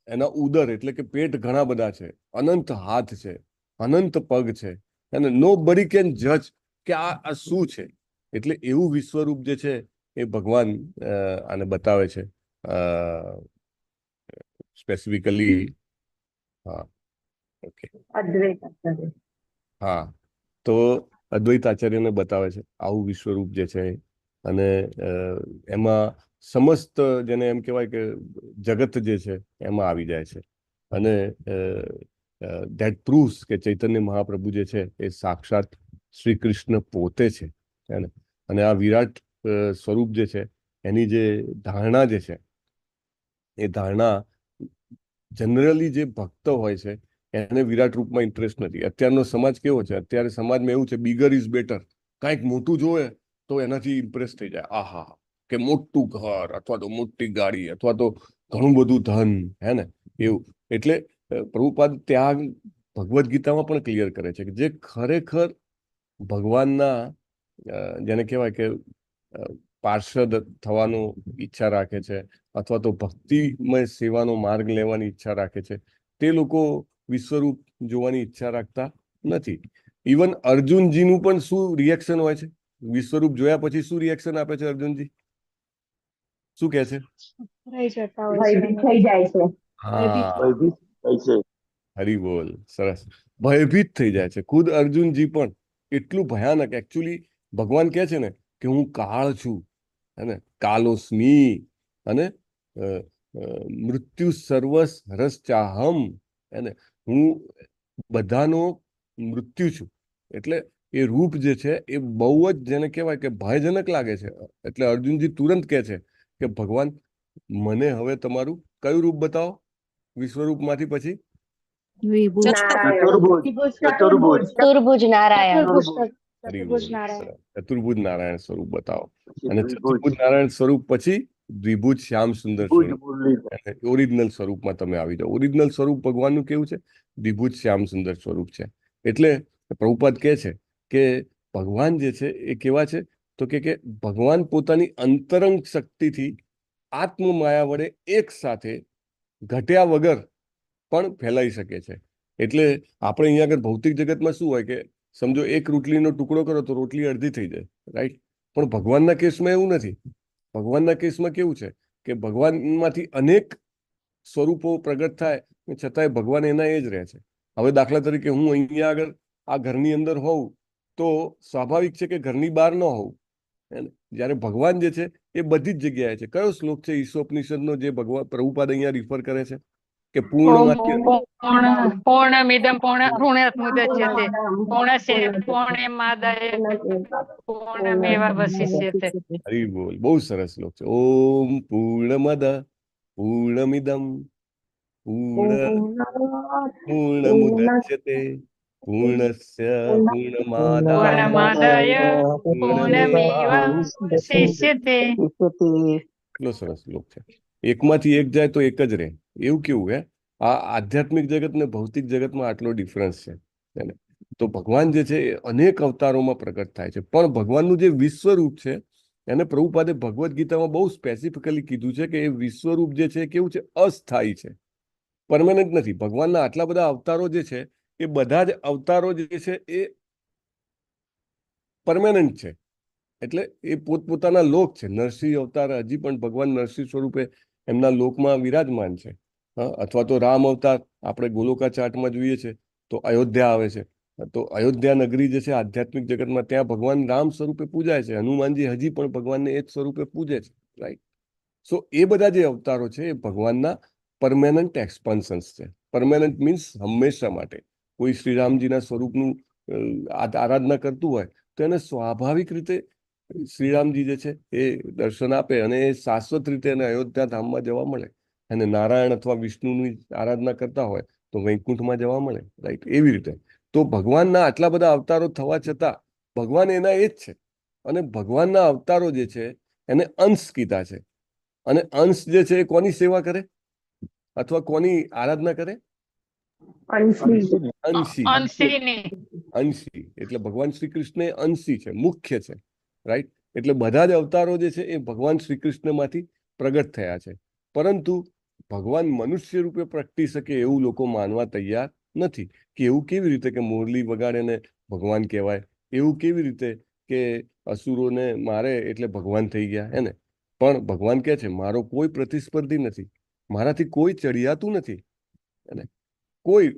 એના ઉદર એટલે કે પેટ ઘણા બધા છે, અનંત હાથ છે, અનંત પગ છે. અને નોબડી કેન જજ કે આ શું છે. એટલે એવું વિશ્વરૂપ જે છે એ ભગવાન આને બતાવે છે સ્પેસિફિકલી. હા, ઓકે. હા, તો અદ્વૈતાચાર્યને બતાવે છે આવું વિશ્વરૂપ જે છે. અને એમાં સમસ્ત જેને એમ કહેવાય કે જગત જે છે એમાં આવી જાય છે. અને ધેટ પ્રૂવ્સ કે ચૈતન્ય મહાપ્રભુ જે છે એ સાક્ષાત શ્રી કૃષ્ણ પોતે છે. અને આ વિરાટ સ્વરૂપ જે છે એની જે ધારણા જે છે એ ધારણા જનરલી જે ભક્ત હોય છે એને વિરાટ રૂપમાં ઇન્ટરેસ્ટ નથી. અત્યારનો સમાજ કેવો છે? અત્યારે સમાજમાં એવું છે બિગર ઇઝ બેટર. કાંઈક મોટું જોવે તો એનાથી ઇમ્પ્રેસ થઈ જાય. આહા, કે મોટું ઘર અથવા તો મોટી ગાડી અથવા તો ઘણું બધું ધન, હે ને? એવું. એટલે પ્રભુપાદ ત્યાં ભગવદ્ ગીતામાં પણ ક્લિયર કરે છે કે જે ખરેખર ભગવાનના જેને કહેવાય કે પાર્ષદ થવાનો ઈચ્છા રાખે છે અથવા તો ભક્તિમય સેવાનો માર્ગ લેવાની ઈચ્છા રાખે છે તે લોકો વિશ્વરૂપ જોવાની ઈચ્છા રાખતા નથી. ઇવન અર્જુનજીનું પણ શું રિએક્શન હોય છે? વિશ્વરૂપ જોયા પછી શું રિએક્શન આપે છે અર્જુનજી? શું કહે છે? હરી બોલ. સરસ. ભયભીત થઈ જાય છે ખુદ અર્જુનજી પણ. એટલું ભયાનક. એકચ્યુઅલી ભગવાન કહે છે ને કે હું કાળ છું, હે, કાલોસ્મી, અને મૃત્યુ સર્વસ હરશ્ચાહમ, અને હું બધાનો મૃત્યુ છું. એટલે એ રૂપ જે છે એ બહુ જ જેને કહેવાય કે ભયજનક લાગે છે. એટલે અર્જુનજી તુરંત કહે છે કે ભગવાન મને હવે તમારું કયું રૂપ બતાવો વિશ્વરૂપમાંથી પછી? ચતુર્ભુજ નારાયણ. ચતુર્ભુજ નારાયણ સ્વરૂપ બતાવો. અને ચતુર્ભુજ નારાયણ સ્વરૂપ પછી દ્વિભુજ શ્યામ સુંદર સ્વરૂપ, ઓરિજિનલ સ્વરૂપમાં તમે આવી જાઓ. ઓરિજિનલ સ્વરૂપ ભગવાનનું કેવું છે? દ્વિભુજ શ્યામ સુંદર સ્વરૂપ છે. એટલે પ્રભુપાદ કહે છે કે ભગવાન જે છે એ કેવા છે તો કે ભગવાન પોતાની અંતરંગ શક્તિથી આત્મમાયા વડે એક સાથે ઘટ્યા વગર પણ ફેલાઈ શકે છે. એટલે આપણે અહીંયા આગળ ભૌતિક જગતમાં શું હોય કે સમજો એક રોટલીનો ટુકડો કરો તો રોટલી અડધી થઈ જાય, રાઈટ? પણ ભગવાનના કેસમાં એવું નથી. ભગવાનના કેસમાં કેવું છે કે ભગવાનમાંથી અનેક સ્વરૂપો પ્રગટ થાય છતાંય ભગવાન એના એ જ રહે છે. હવે દાખલા તરીકે હું અહીંયા આગળ આ ઘરની અંદર હોઉં તો સ્વાભાવિક છે કે ઘરની બહાર ન હોઉં. જ્યારે ભગવાન જે છે એ બધી જ જગ્યાએ છે. કયો શ્લોક છે ઈશોપનિષદનો જે ભગવાન પ્રભુપાદ અહીંયા રિફર કરે છે કે પૂર્ણમિદં પૂર્ણાત મુદચ્યતે પૂર્ણસ્ય પૂર્ણમાદાય પૂર્ણમેવાવશિષ્યતે. હરી બોલ, બહુ સરસ શ્લોક છે. ઓમ પૂર્ણમદ પૂર્ણમિદં પૂર્ણમુદચ્યતે પૂર્ણસ્ય પૂર્ણમાદાય પૂર્ણમેવાવશિષ્યતે. કેટલો સરસ શ્લોક છે. એકમાંથી એક જાય તો એક જ રહે. એવું કેવું હે? આ આધ્યાત્મિક જગત ને ભૌતિક જગતમાં આટલો ડિફરન્સ છે. તો ભગવાન જે છે એ અનેક અવતારોમાં પ્રગટ થાય છે, પણ ભગવાનનું જે વિશ્વરૂપ છે એને પ્રભુપાદે ભગવદ્ ગીતામાં બહુ સ્પેસિફિકલી કીધું છે કે એ વિશ્વરૂપ જે છે કેવું છે? અસ્થાયી છે, પરમેનન્ટ નથી. ભગવાનના આટલા બધા અવતારો જે છે એ બધા જ અવતારો જે છે એ પરમેનન્ટ છે. એટલે એ પોતપોતાના લોક છે. નરસિંહ અવતાર હજી પણ ભગવાન નરસિંહ સ્વરૂપે એમના લોકમાં વિરાજમાન છે. અથવા તો રામ અવતાર આપણે ગોલોકા ચાર્ટમાં જોઈએ છે તો અયોધ્યા આવે છે. તો અયોધ્યા નગરી જે છે આધ્યાત્મિક જગતમાં ત્યાં ભગવાન રામ સ્વરૂપે પૂજાય છે. હનુમાનજી હજી પણ ભગવાનને એ જ સ્વરૂપે પૂજે છે, રાઈટ? સો એ બધા જે અવતારો છે એ ભગવાનના પરમેનન્ટ એક્સપાન્શન્સ છે. પરમેનન્ટ મીન્સ હંમેશા માટે. કોઈ શ્રીરામજીના સ્વરૂપનું આરાધના કરતું હોય તો એને સ્વાભાવિક રીતે શ્રીરામજી જે છે એ દર્શન આપે અને એ શાશ્વત રીતે એને અયોધ્યા ધામમાં જવા મળે. અને નારાયણ અથવા વિષ્ણુની આરાધના કરતા હોય તો વૈકુંઠમાં જવા મળે, રાઈટ? એવી રીતે તો ભગવાનના આટલા બધા અવતારો થવા છતાં ભગવાન એના એ જ છે. અને ભગવાનના અવતારો જે છે એને અંશ કીધા છે. અને અંશ જે છે એ કોની સેવા કરે અથવા કોની આરાધના કરે? અંશી. એટલે ભગવાન શ્રી કૃષ્ણ એ અંશી છે, મુખ્ય છે, રાઈટ? એટલે બધા જ અવતારો જે છે એ ભગવાન શ્રી કૃષ્ણમાંથી પ્રગટ થયા છે. પરંતુ ભગવાન મનુષ્ય રૂપે પ્રગટી શકે એવું લોકો માનવા તૈયાર નથી. કે એવું કેવી રીતે કે મુરલી વગાડે ભગવાન કહેવાય? એવું કેવી રીતે કે અસુરોને મારે એટલે ભગવાન થઈ ગયા? એને પણ ભગવાન કહે છે મારો કોઈ પ્રતિસ્પર્ધી નથી, મારાથી કોઈ ચડિયાતું નથી. એને કોઈ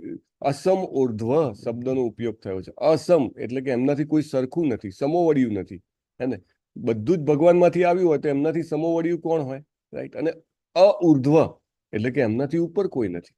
અસમ ઉર્ધ્વ શબ્દનો ઉપયોગ થયો છે. અસમ એટલે કે એમનાથી કોઈ સરખું નથી, સમોવડિયું નથી. એને બધું જ ભગવાનમાંથી આવ્યું હોય તો એમનાથી સમોવડિયું કોણ હોય? રાઈટ? અને અઉર્ધ્વ એટલે કે એમનાથી ઉપર કોઈ નથી.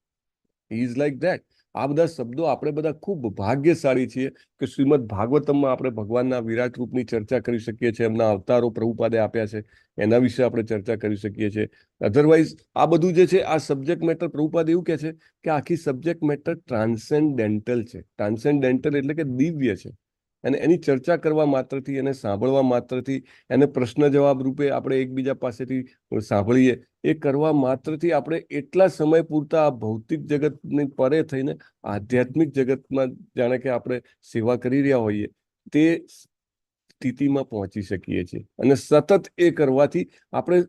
He is like that. આ બધા શબ્દો આપણે બધા ખૂબ ભાગ્યશાળી છીએ કે શ્રીમદ ભાગવતમમાં આપણે ભગવાનના વિરાટ રૂપની ચર્ચા કરી શકીએ છીએ. એમના અવતારો પ્રભુપાદે આપ્યા છે એના વિશે આપણે ચર્ચા કરી શકીએ છીએ. અધરવાઇઝ આ બધું જે છે આ સબ્જેક્ટ મેટર પ્રભુપાદ એવું કહે છે કે આખી સબ્જેક્ટ મેટર ટ્રાન્સેન્ડેન્ટલ છે. ટ્રાન્સેન્ડેન્ટલ એટલે કે દિવ્ય છે. અને એની ચર્ચા કરવા માત્રથી, એને સાંભળવા માત્રથી, એને પ્રશ્ન જવાબ રૂપે આપણે એકબીજા પાસેથી સાંભળીએ એ કરવા માત્રથી આપણે એટલા સમય પૂરતા આ ભૌતિક જગતની પરે થઈને આધ્યાત્મિક જગતમાં જાણે કે આપણે સેવા કરી રહ્યા હોઈએ તે સ્થિતિમાં પહોંચી શકીએ છીએ. અને સતત એ કરવાથી આપણે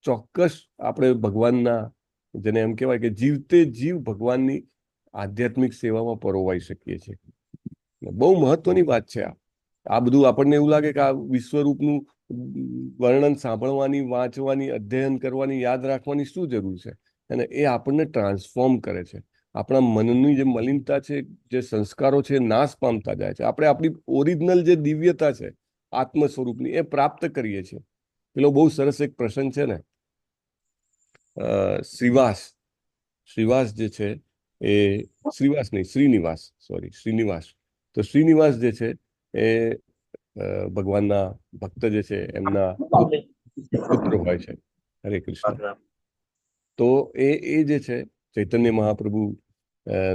ચોક્કસ આપણે ભગવાનના, જેને એમ કહેવાય કે જીવતે જીવ ભગવાનની આધ્યાત્મિક સેવામાં પરોવાઈ શકીએ છીએ. બહુ મહત્વની વાત છે આ બધું. આપણને એવું લાગે કે આ વિશ્વરૂપનું વર્ણન સાંભળવાની, વાંચવાની, અધ્યયન કરવાની, યાદ રાખવાની શું જરૂર છે? અને એ આપણને ટ્રાન્સફોર્મ કરે છે. આપણા મનની જે મલિનતા છે, જે સંસ્કારો છે, નાશ પામતા જાય છે. આપણે આપણી ઓરિજિનલ જે દિવ્યતા છે આત્મ સ્વરૂપની એ પ્રાપ્ત કરીએ છીએ. પેલો બહુ સરસ એક પ્રસંગ છે ને, શ્રીવાસ જે છે એ શ્રીનિવાસ. તો શ્રીનિવાસ જે છે એ ભગવાનના ભક્ત જે છે એમના પુત્ર હોય છે. હરે કૃષ્ણ. તો એ જે છે ચૈતન્ય મહાપ્રભુ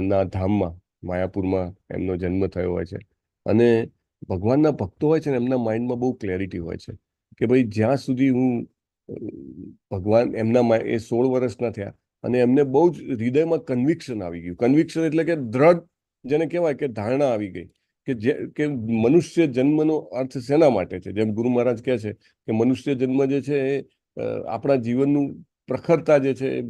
ના ધામમાં માયાપુરમાં એમનો જન્મ થયો હોય છે. અને ભગવાનના ભક્તો હોય છે ને એમના માઇન્ડમાં બહુ ક્લેરિટી હોય છે કે ભાઈ જ્યાં સુધી હું ભગવાન એમના એ 16 વર્ષના થયા અને એમને બહુ જ હૃદયમાં કન્વિક્શન આવી ગયું. કન્વિક્શન એટલે કે દ્રઢ, જેને કહેવાય કે ધારણા આવી ગઈ કે મનુષ્ય જન્મનો અર્થ શેના માટે છે? જેમ ગુરુ મહારાજ કહે છે કે મનુષ્ય જન્મ જે છે એ આપણા જીવનનું પ્રખરતા જે છે એ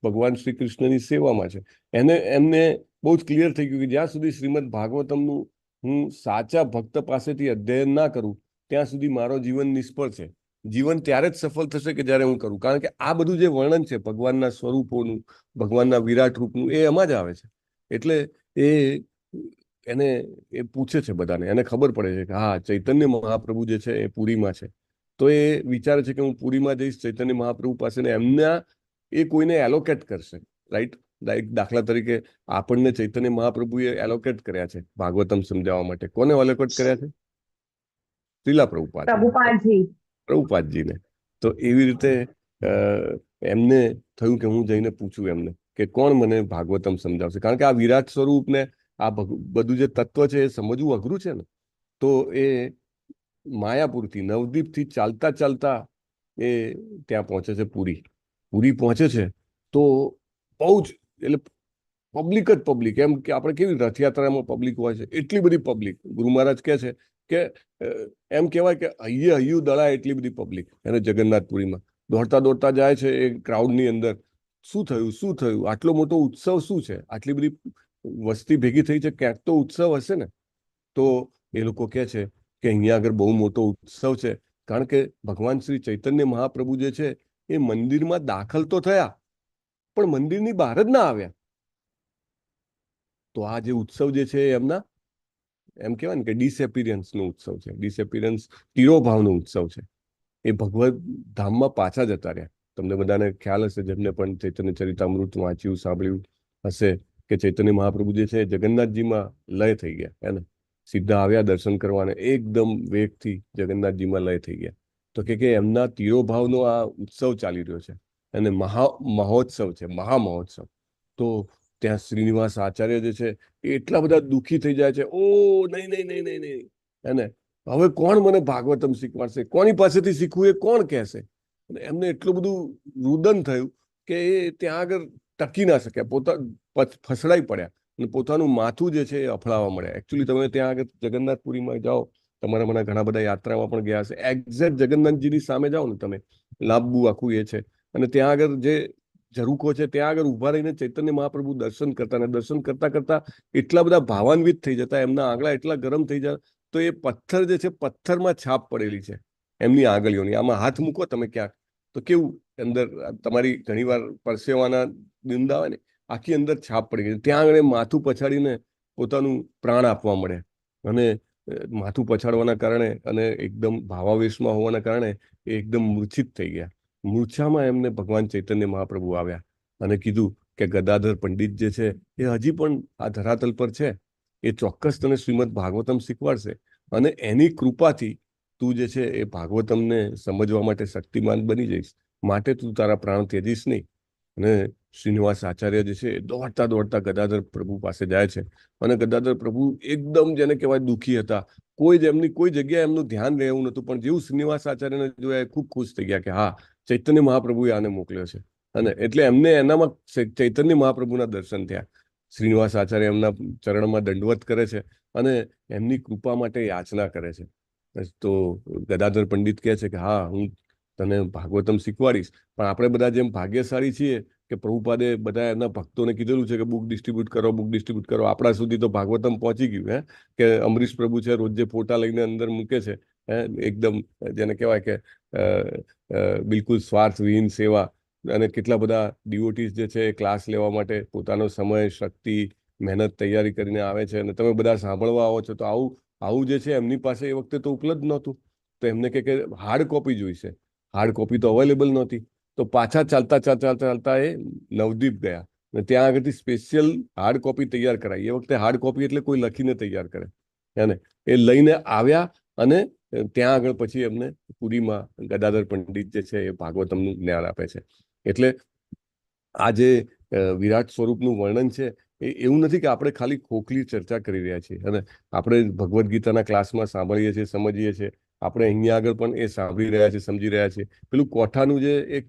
ભગવાન શ્રી કૃષ્ણની સેવામાં છે. એમને બહુ જ ક્લિયર થઈ ગયું કે જ્યાં સુધી શ્રીમદ ભાગવતમનું હું સાચા ભક્ત પાસેથી અધ્યયન ના કરું ત્યાં સુધી મારો જીવન નિષ્ફળ છે. જીવન ત્યારે જ સફળ થશે કે જ્યારે હું કરું. કારણ કે આ બધું જે વર્ણન છે ભગવાનના સ્વરૂપોનું, ભગવાનના વિરાટ રૂપનું, એ એમાં જ આવે છે. એટલે એ પૂછે છે બધાને, એને ખબર પડે છે કે હા ચૈતન્ય મહાપ્રભુ જે છે એ પુરીમાં છે. તો એ વિચારે છે કે હું પુરીમાં જઈશ ચૈતન્ય મહાપ્રભુ પાસે, ને એમના એ કોઈને એલોકેટ કરશે. રાઈટ? દાખલા તરીકે આપણને ચૈતન્ય મહાપ્રભુએ એલોકેટ કર્યા છે ભાગવતમ સમજાવવા માટે. કોને એલોકેટ કર્યા છે? શ્રીલા પ્રભુપાદજીને. તો એવી રીતે એમને થયું કે હું જઈને પૂછું એમને કે કોણ મને ભાગવતમ સમજાવશે. કારણ કે આ વિરાટ સ્વરૂપ ને આ બધું જે તત્વ છે એ સમજવું અઘરું છે ને. તો એ માયાપુરથી, નવદીપથી ચાલતા ચાલતા એ ત્યાં પહોંચે છે પુરી પહોંચે છે. તો બહુ જ, એટલે પબ્લિક જ પબ્લિક, એમ કે આપણે કેવી રથયાત્રામાં પબ્લિક હોય છે એટલી બધી પબ્લિક. ગુરુ મહારાજ કહે છે કે એમ કહેવાય કે હૈયું દળાય એટલી બધી પબ્લિક એને જગન્નાથપુરીમાં દોડતા દોડતા જાય છે એ ક્રાઉડની અંદર. શું થયું? આટલો મોટો ઉત્સવ શું છે? આટલી બધી વસ્તી ભેગી થઈ છે, ક્યાંક તો ઉત્સવ હશે ને. તો એ લોકો કહે છે કે અહીંયા આગળ બહુ મોટો ઉત્સવ છે, કારણ કે ભગવાન શ્રી ચૈતન્ય મહાપ્રભુ જે છે એ મંદિરમાં દાખલ તો થયા પણ મંદિરની બહાર જ ના આવ્યા. તો આ જે ઉત્સવ જે છે એમના, એમ કહેવાય ને કે ડિસએપિરિયન્સનો ઉત્સવ છે. ડિસએપિરિયન્સ, તિરોભાવનો ઉત્સવ છે. એ ભગવત ધામમાં પાછા જતા રહ્યા. તમને બધાને ખ્યાલ હશે, જેમને પણ ચૈતન્ય ચરિતામૃત વાંચ્યું, સાંભળ્યું હશે, કે ચૈતન્ય મહાપ્રભુ જે છે જગન્નાથજીમાં લય થઈ ગયા. એને સીધા આવ્યા દર્શન કરવાને, એકદમ વેગથી જગન્નાથજીમાં લય થઈ ગયા. તો કે એમના તિરોભાવનો આ ઉત્સવ ચાલી રહ્યો છે અને મહોત્સવ છે, મહામહોત્સવ. તો ત્યાં શ્રીનિવાસ આચાર્ય જે છે એ એટલા બધા દુઃખી થઈ જાય છે. ઓ નહીં, એને હવે કોણ મને ભાગવતમ શીખવાડશે? કોની પાસેથી શીખવું એ કોણ કહેશે? અને એમને એટલું બધું રુદન થયું કે એ ત્યાં આગળ ટકી ના શક્યા, ફસડાઈ પડ્યા અને પોતાનું માથું જે છે એ અફળાવા મળ્યા. એકચ્યુઅલી તમે ત્યાં આગળ જગન્નાથપુરીમાં જાઓ, તમારા ઘણા બધા યાત્રામાં પણ ગયા હશે, એક્ઝેક્ટ જગન્નાથજીની સામે જાઓ ને તમે, લાંબુ આખું એ છે, અને ત્યાં આગળ જે ઝરૂખો છે ત્યાં આગળ ઉભા રહીને ચૈતન્ય મહાપ્રભુ દર્શન કરતા, અને દર્શન કરતા કરતા એટલા બધા ભાવાન્વિત થઈ જતા, એમના આંગળા એટલા ગરમ થઈ જાય, તો એ પથ્થર જે છે, પથ્થરમાં છાપ પડેલી છે એમની આંગળીઓની. આમાં હાથ મૂકો તમે ક્યાંક તો કેવું અંદર તમારી ઘણીવાર પરસેવાના બિંદ આવે ને, આખી અંદર છાપ પડી ગઈ. ત્યાં આગળ માથું પછાડીને પોતાનું પ્રાણ આપવા મળે, અને માથું પછાડવાના કારણે અને એકદમ ભાવાવેશમાં હોવાના કારણે એ એકદમ મૂર્છિત થઈ ગયા. મૂર્છામાં એમને ભગવાન ચૈતન્ય મહાપ્રભુ આવ્યા અને કીધું કે ગદાધર પંડિત જે છે એ હજી પણ આ ધરાતલ પર છે, એ ચોક્કસ તને શ્રીમદ ભાગવતમ શીખવાડશે, અને એની કૃપાથી તું જે છે એ ભાગવતમને સમજવા માટે શક્તિમાન બની જઈશ, માટે તું તારા પ્રાણ ત્યજીશ નહીં. અને શ્રીનિવાસ આચાર્ય જે છે દોડતા દોડતા ગદાધર પ્રભુ પાસે જાય છે, અને ગદાધર પ્રભુ એકદમ જેને કહેવાય દુઃખી હતા. એમની કોઈ જગ્યાએ એમનું ધ્યાન રહેવું નહોતું, પણ જેવું શ્રીનિવાસ આચાર્યને જોયા ખૂબ ખુશ થઈ ગયા કે હા, ચૈતન્ય મહાપ્રભુએ આને મોકલ્યો છે. અને એટલે એમને એનામાં ચૈતન્ય મહાપ્રભુના દર્શન થયા. શ્રીનિવાસ આચાર્ય એમના ચરણમાં દંડવત કરે છે અને એમની કૃપા માટે યાચના કરે છે. તો ગદાધર પંડિત કહે છે કે હા, હું તને ભાગવતમ શીખવાડીશ, પણ આપણે બધા જેમ ભાગ્યશાળી છીએ કે પ્રભુપાદે બધા એમના ભક્તોને કીધેલું છે કે બુક ડિસ્ટ્રીબ્યુટ કરો. આપણા સુધી તો ભાગવતમ પહોંચી ગયું, કે અમરીશ પ્રભુ છે રોજ જે ફોટા લઈને અંદર મૂકે છે, એકદમ જેને કહેવાય કે બિલકુલ સ્વાર્થવિહીન સેવા, અને કેટલા બધા ડિવોટીઝ જે છે એ ક્લાસ લેવા માટે પોતાનો સમય, શક્તિ, મહેનત, તૈયારી કરીને આવે છે, અને તમે બધા સાંભળવા આવો છો. તો આવું જે છે એમની પાસે એ વખતે તો ઉપલબ્ધ નહોતું. તો એમને કે હાર્ડ કોપી જોઈશે. હાર્ડ કોપી તો અવેલેબલ નહોતી. તો પાછા ચાલતા એ નવદીપ ગયા, અને ત્યાં આગળથી સ્પેશિયલ હાર્ડ કોપી તૈયાર કરાવી. એ વખતે હાર્ડ કોપી એટલે કોઈ લખીને તૈયાર કરે, એને એ લઈને આવ્યા, અને ત્યાં આગળ પછી એમને પુરીમાં ગદાધર પંડિત જે છે એ ભાગવતમનું જ્ઞાન આપે છે. એટલે આ જે વિરાટ સ્વરૂપનું વર્ણન છે એ એવું નથી કે આપણે ખાલી ખોખલી ચર્ચા કરી રહ્યા છીએ, અને આપણે ભગવદ્ ગીતાના ક્લાસમાં સાંભળીએ છીએ, સમજીએ છીએ, આપણે અહીંયા આગળ પણ એ સાંભળી રહ્યા છીએ, સમજી રહ્યા છીએ. પેલું કોઠાનું જે એક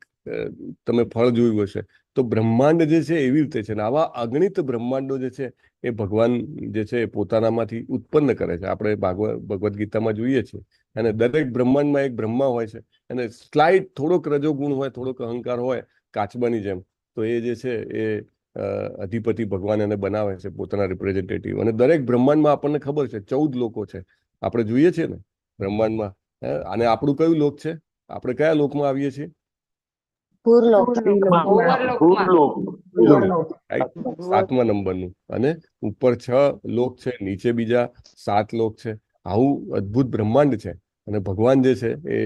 તમે ફળ જોયું હશે. તો બ્રહ્માંડ જે છે એવી રીતે છે, ને આવા અગણિત બ્રહ્માંડો જે છે એ ભગવાન જે છે એ પોતાનામાંથી ઉત્પન્ન કરે છે. આપણે ભગવદ્ ગીતામાં જોઈએ છીએ, અને દરેક બ્રહ્માંડમાં એક બ્રહ્મા હોય છે, અને સ્લાઇટ થોડોક રજોગુણ હોય, થોડોક અહંકાર હોય કાચબાની જેમ, તો એ જે છે એ અધિપતિ ભગવાન એને બનાવે છે પોતાના રિપ્રેઝેન્ટેટિવ. અને દરેક બ્રહ્માંડમાં આપણને ખબર છે 14 લોકો છે, આપણે જોઈએ છીએ ને બ્રહ્માંડમાં. અને આપણું કયું લોક છે? આપણે કયા લોકમાં આવીએ છીએ? ભૂરલોક. સાતમા નંબરનું. અને ઉપર 6 લોક છે, નીચે બીજા 7 લોક છે. આવું અદ્ભુત બ્રહ્માંડ છે. અને ભગવાન જે છે એ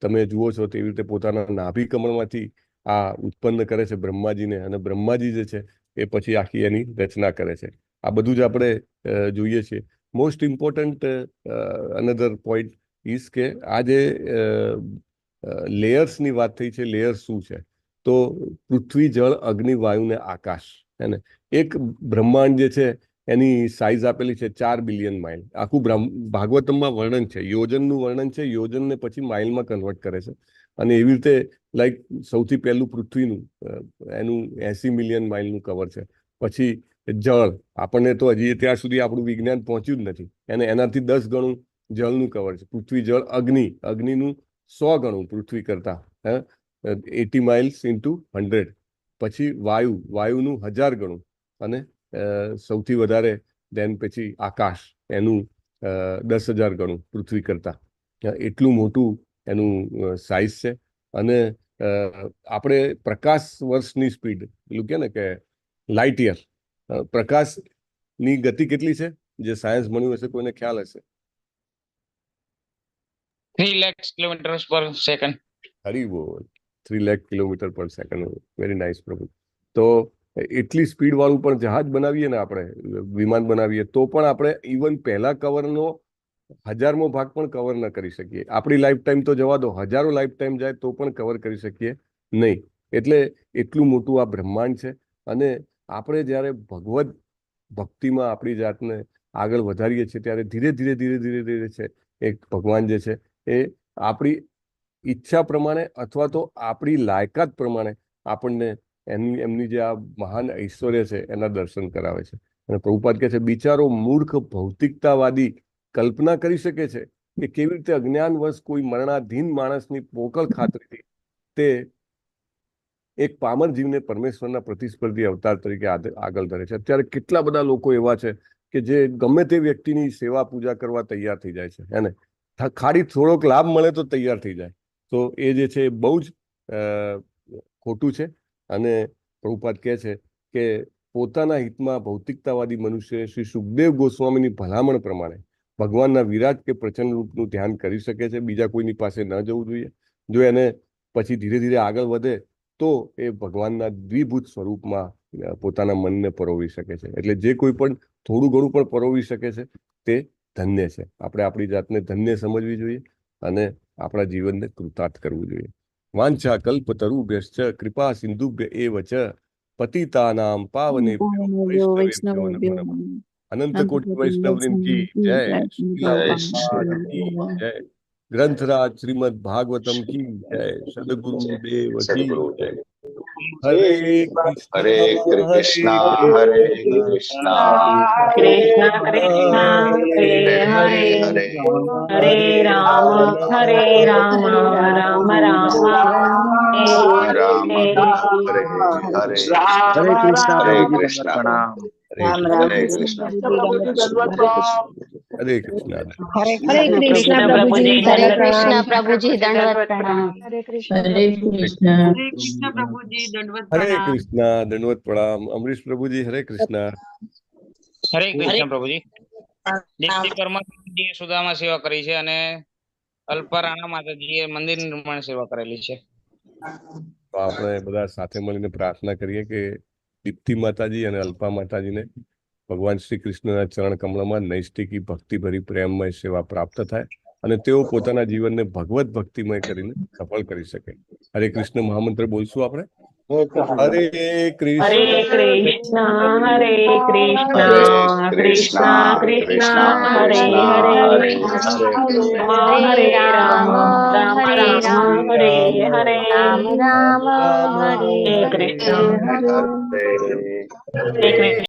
તમે જુઓ છો તેવી રીતે પોતાના નાભી કમળમાંથી આ ઉત્પન્ન કરે છે બ્રહ્માજીને, અને બ્રહ્માજી જે છે એ પછી આખી એની રચના કરે છે. આ બધું જ આપણે જોઈએ છીએ. Most important another point is કે આ જે લેયર્સની વાત થઈ છે, લેયર્સ શું છે? તો પૃથ્વી, જળ, અગ્નિ, વાયુ ને આકાશ. હે ને? એક બ્રહ્માંડ જે છે એની સાઇઝ આપેલી છે 4 બિલિયન માઇલ. આખું ભાગવતમમાં વર્ણન છે, યોજનનું વર્ણન છે. યોજનને પછી માઇલમાં કન્વર્ટ કરે છે. અને એવી રીતે લાઈક સૌથી પહેલું પૃથ્વીનું એનું 80 મિલિયન માઇલનું કવર છે. પછી જળ, આપણને તો હજી ત્યાં સુધી આપણું વિજ્ઞાન પહોંચ્યું જ નથી, એનાથી 10 ગણું જળનું કવર છે. પૃથ્વી, જળ, અગ્નિનું 100 ગણું પૃથ્વી કરતા, 80 માઇલ્સ ઇન્ટુ 100. પછી વાયુનું 1000 ગણું, અને સૌથી વધારે દેન પછી આકાશ, એનું 10,000 ગણું પૃથ્વી કરતા. એટલું મોટું એનું સાઇઝ છે. અને આપણે પ્રકાશ વર્ષની સ્પીડ, પેલું કે ને કે લાઇટ યર, પ્રકાશની ગતિ કેટલી છે? જે સાયન્સ ભણ્યું હશે કોઈને ખ્યાલ હશે? 3 લાખ કિલોમીટર પર સેકન્ડ. હરી બોલ, 3 લાખ કિલોમીટર પર સેકન્ડ. વેરી નાઇસ પ્રભુ. તો એટલી સ્પીડ વાળું પણ જહાજ બનાવીએ ને આપણે, વિમાન બનાવીએ, તો પણ આપણે ઇવન પહેલા કવરનો 1000મો ભાગ પણ કવર ન કરી શકીએ. આપણી લાઈફ ટાઈમ તો જવા દો, હજારો લાઈફ ટાઈમ જાય તો પણ કવર કરી શકીએ નહીં. એટલે એટલું મોટું આ બ્રહ્માંડ છે. અને આપણે જ્યારે ભગવદ ભક્તિમાં આપણી જાતને આગળ વધારીએ છીએ ત્યારે ધીરે ધીરે છે એક ભગવાન જે છે એ આપણી ઈચ્છા પ્રમાણે અથવા તો આપણી લાયકાત પ્રમાણે આપણને એમની જે આ મહાન ઐશ્વર્ય છે એના દર્શન કરાવે છે. અને પ્રભુપાદ કહે છે, બિચારો મૂર્ખ ભૌતિકતાવાદી કલ્પના કરી શકે છે કે કેવી રીતે અજ્ઞાનવશ કોઈ મરણાધીન માણસની પોકળ ખાતરીથી તે એક પામર જીવને પરમેશ્વરના પ્રતિસ્પર્ધી અવતાર તરીકે આગળ ધરે છે. અત્યારે કેટલા બધા લોકો એવા છે કે જે ગમે તે વ્યક્તિની સેવા પૂજા કરવા તૈયાર થઈ જાય છે, એને ખાલી થોડોક લાભ મળે તો તૈયાર થઈ જાય. તો એ જે છે એ બહુ જ ખોટું છે. અને પ્રભુપાદ કહે છે કે પોતાના હિતમાં ભૌતિકતાવાદી મનુષ્ય શ્રી સુખદેવ ગોસ્વામીની ભલામણ પ્રમાણે ભગવાનના વિરાટ કે પ્રચંડ રૂપનું ધ્યાન કરી શકે છે. બીજા કોઈની પાસે ન જવું જોઈએ. જો એને પછી ધીરે ધીરે આગળ વધે તો એ ભગવાનના દ્વિભૂત સ્વરૂપમાં પોતાના મનને પરોવી શકે છે. એટલે જે કોઈ પણ થોડું ઘણું પણ પરોવી શકે છે તે ધન્ય છે. આપણે આપણી જાતને ધન્ય સમજવી જોઈએ અને આપણા જીવનને કૃતાર્થ કરવું જોઈએ. વાંછા કલ્પતરુભ્યશ્ચ કૃપા સિંધુભ્ય એવ ચ પતિતાનામ પાવનેભ્યો વૈષ્ણવેભ્યો નમો નમઃ. અનંત કોટી વૈષ્ણવની કી જય. કી જય. ગ્રંથરાજ શ્રીમદ ભાગવતમ કી જય. સદગુરુ દેવ કી જય. હરે કૃષ્ણ હરે કૃષ્ણ હરે કૃષ્ણ કૃષ્ણ કૃષ્ણ હરે હરે હરે રામ રામ રામ રામ હરે હરે હરે કૃષ્ણ હરે પ્રભુજી, કૃષ્ણ પ્રણામ. હરે કૃષ્ણ હરે કૃષ્ણ. હરે કૃષ્ણ પ્રભુજી, હરે કૃષ્ણ પ્રભુજી, દંડવત પ્રણામ. હરે કૃષ્ણ હરે કૃષ્ણ પ્રભુજી, દંડવત હરે પ્રણામ. કૃષ્ણ દંડવત પ્રણામ. અમરીશ પ્રભુજી હરે કૃષ્ણ. હરે કૃષ્ણ પ્રભુજી. દીપ્તિ પરમાત્માજીએ સુદામા સેવા કરી છે અને અલ્પા રાણા માતાજીએ મંદિર નિર્માણ સેવા કરેલી છે. તો આપણે બધા સાથે મળીને પ્રાર્થના કરીએ કે દીપ્તિ માતાજી અને અલ્પા માતાજીને ભગવાન શ્રી કૃષ્ણના ચરણ કમળમાં નૈષ્ટિકી ભક્તિભરી પ્રેમમય સેવા પ્રાપ્ત થાય અને તેઓ પોતાના જીવનને ભગવત ભક્તિમય કરીને સફળ કરી શકે. હરે કૃષ્ણ મહામંત્ર બોલશું આપણે. હરે કૃષ્ણ હરે કૃષ્ણ કૃષ્ણ કૃષ્ણ કૃષ્ણ હરે હરે હરે હરે રામ રામ રામ હરે હરે રામ રામ હરે હરે કૃષ્ણ હરે હરે કૃષ્ણ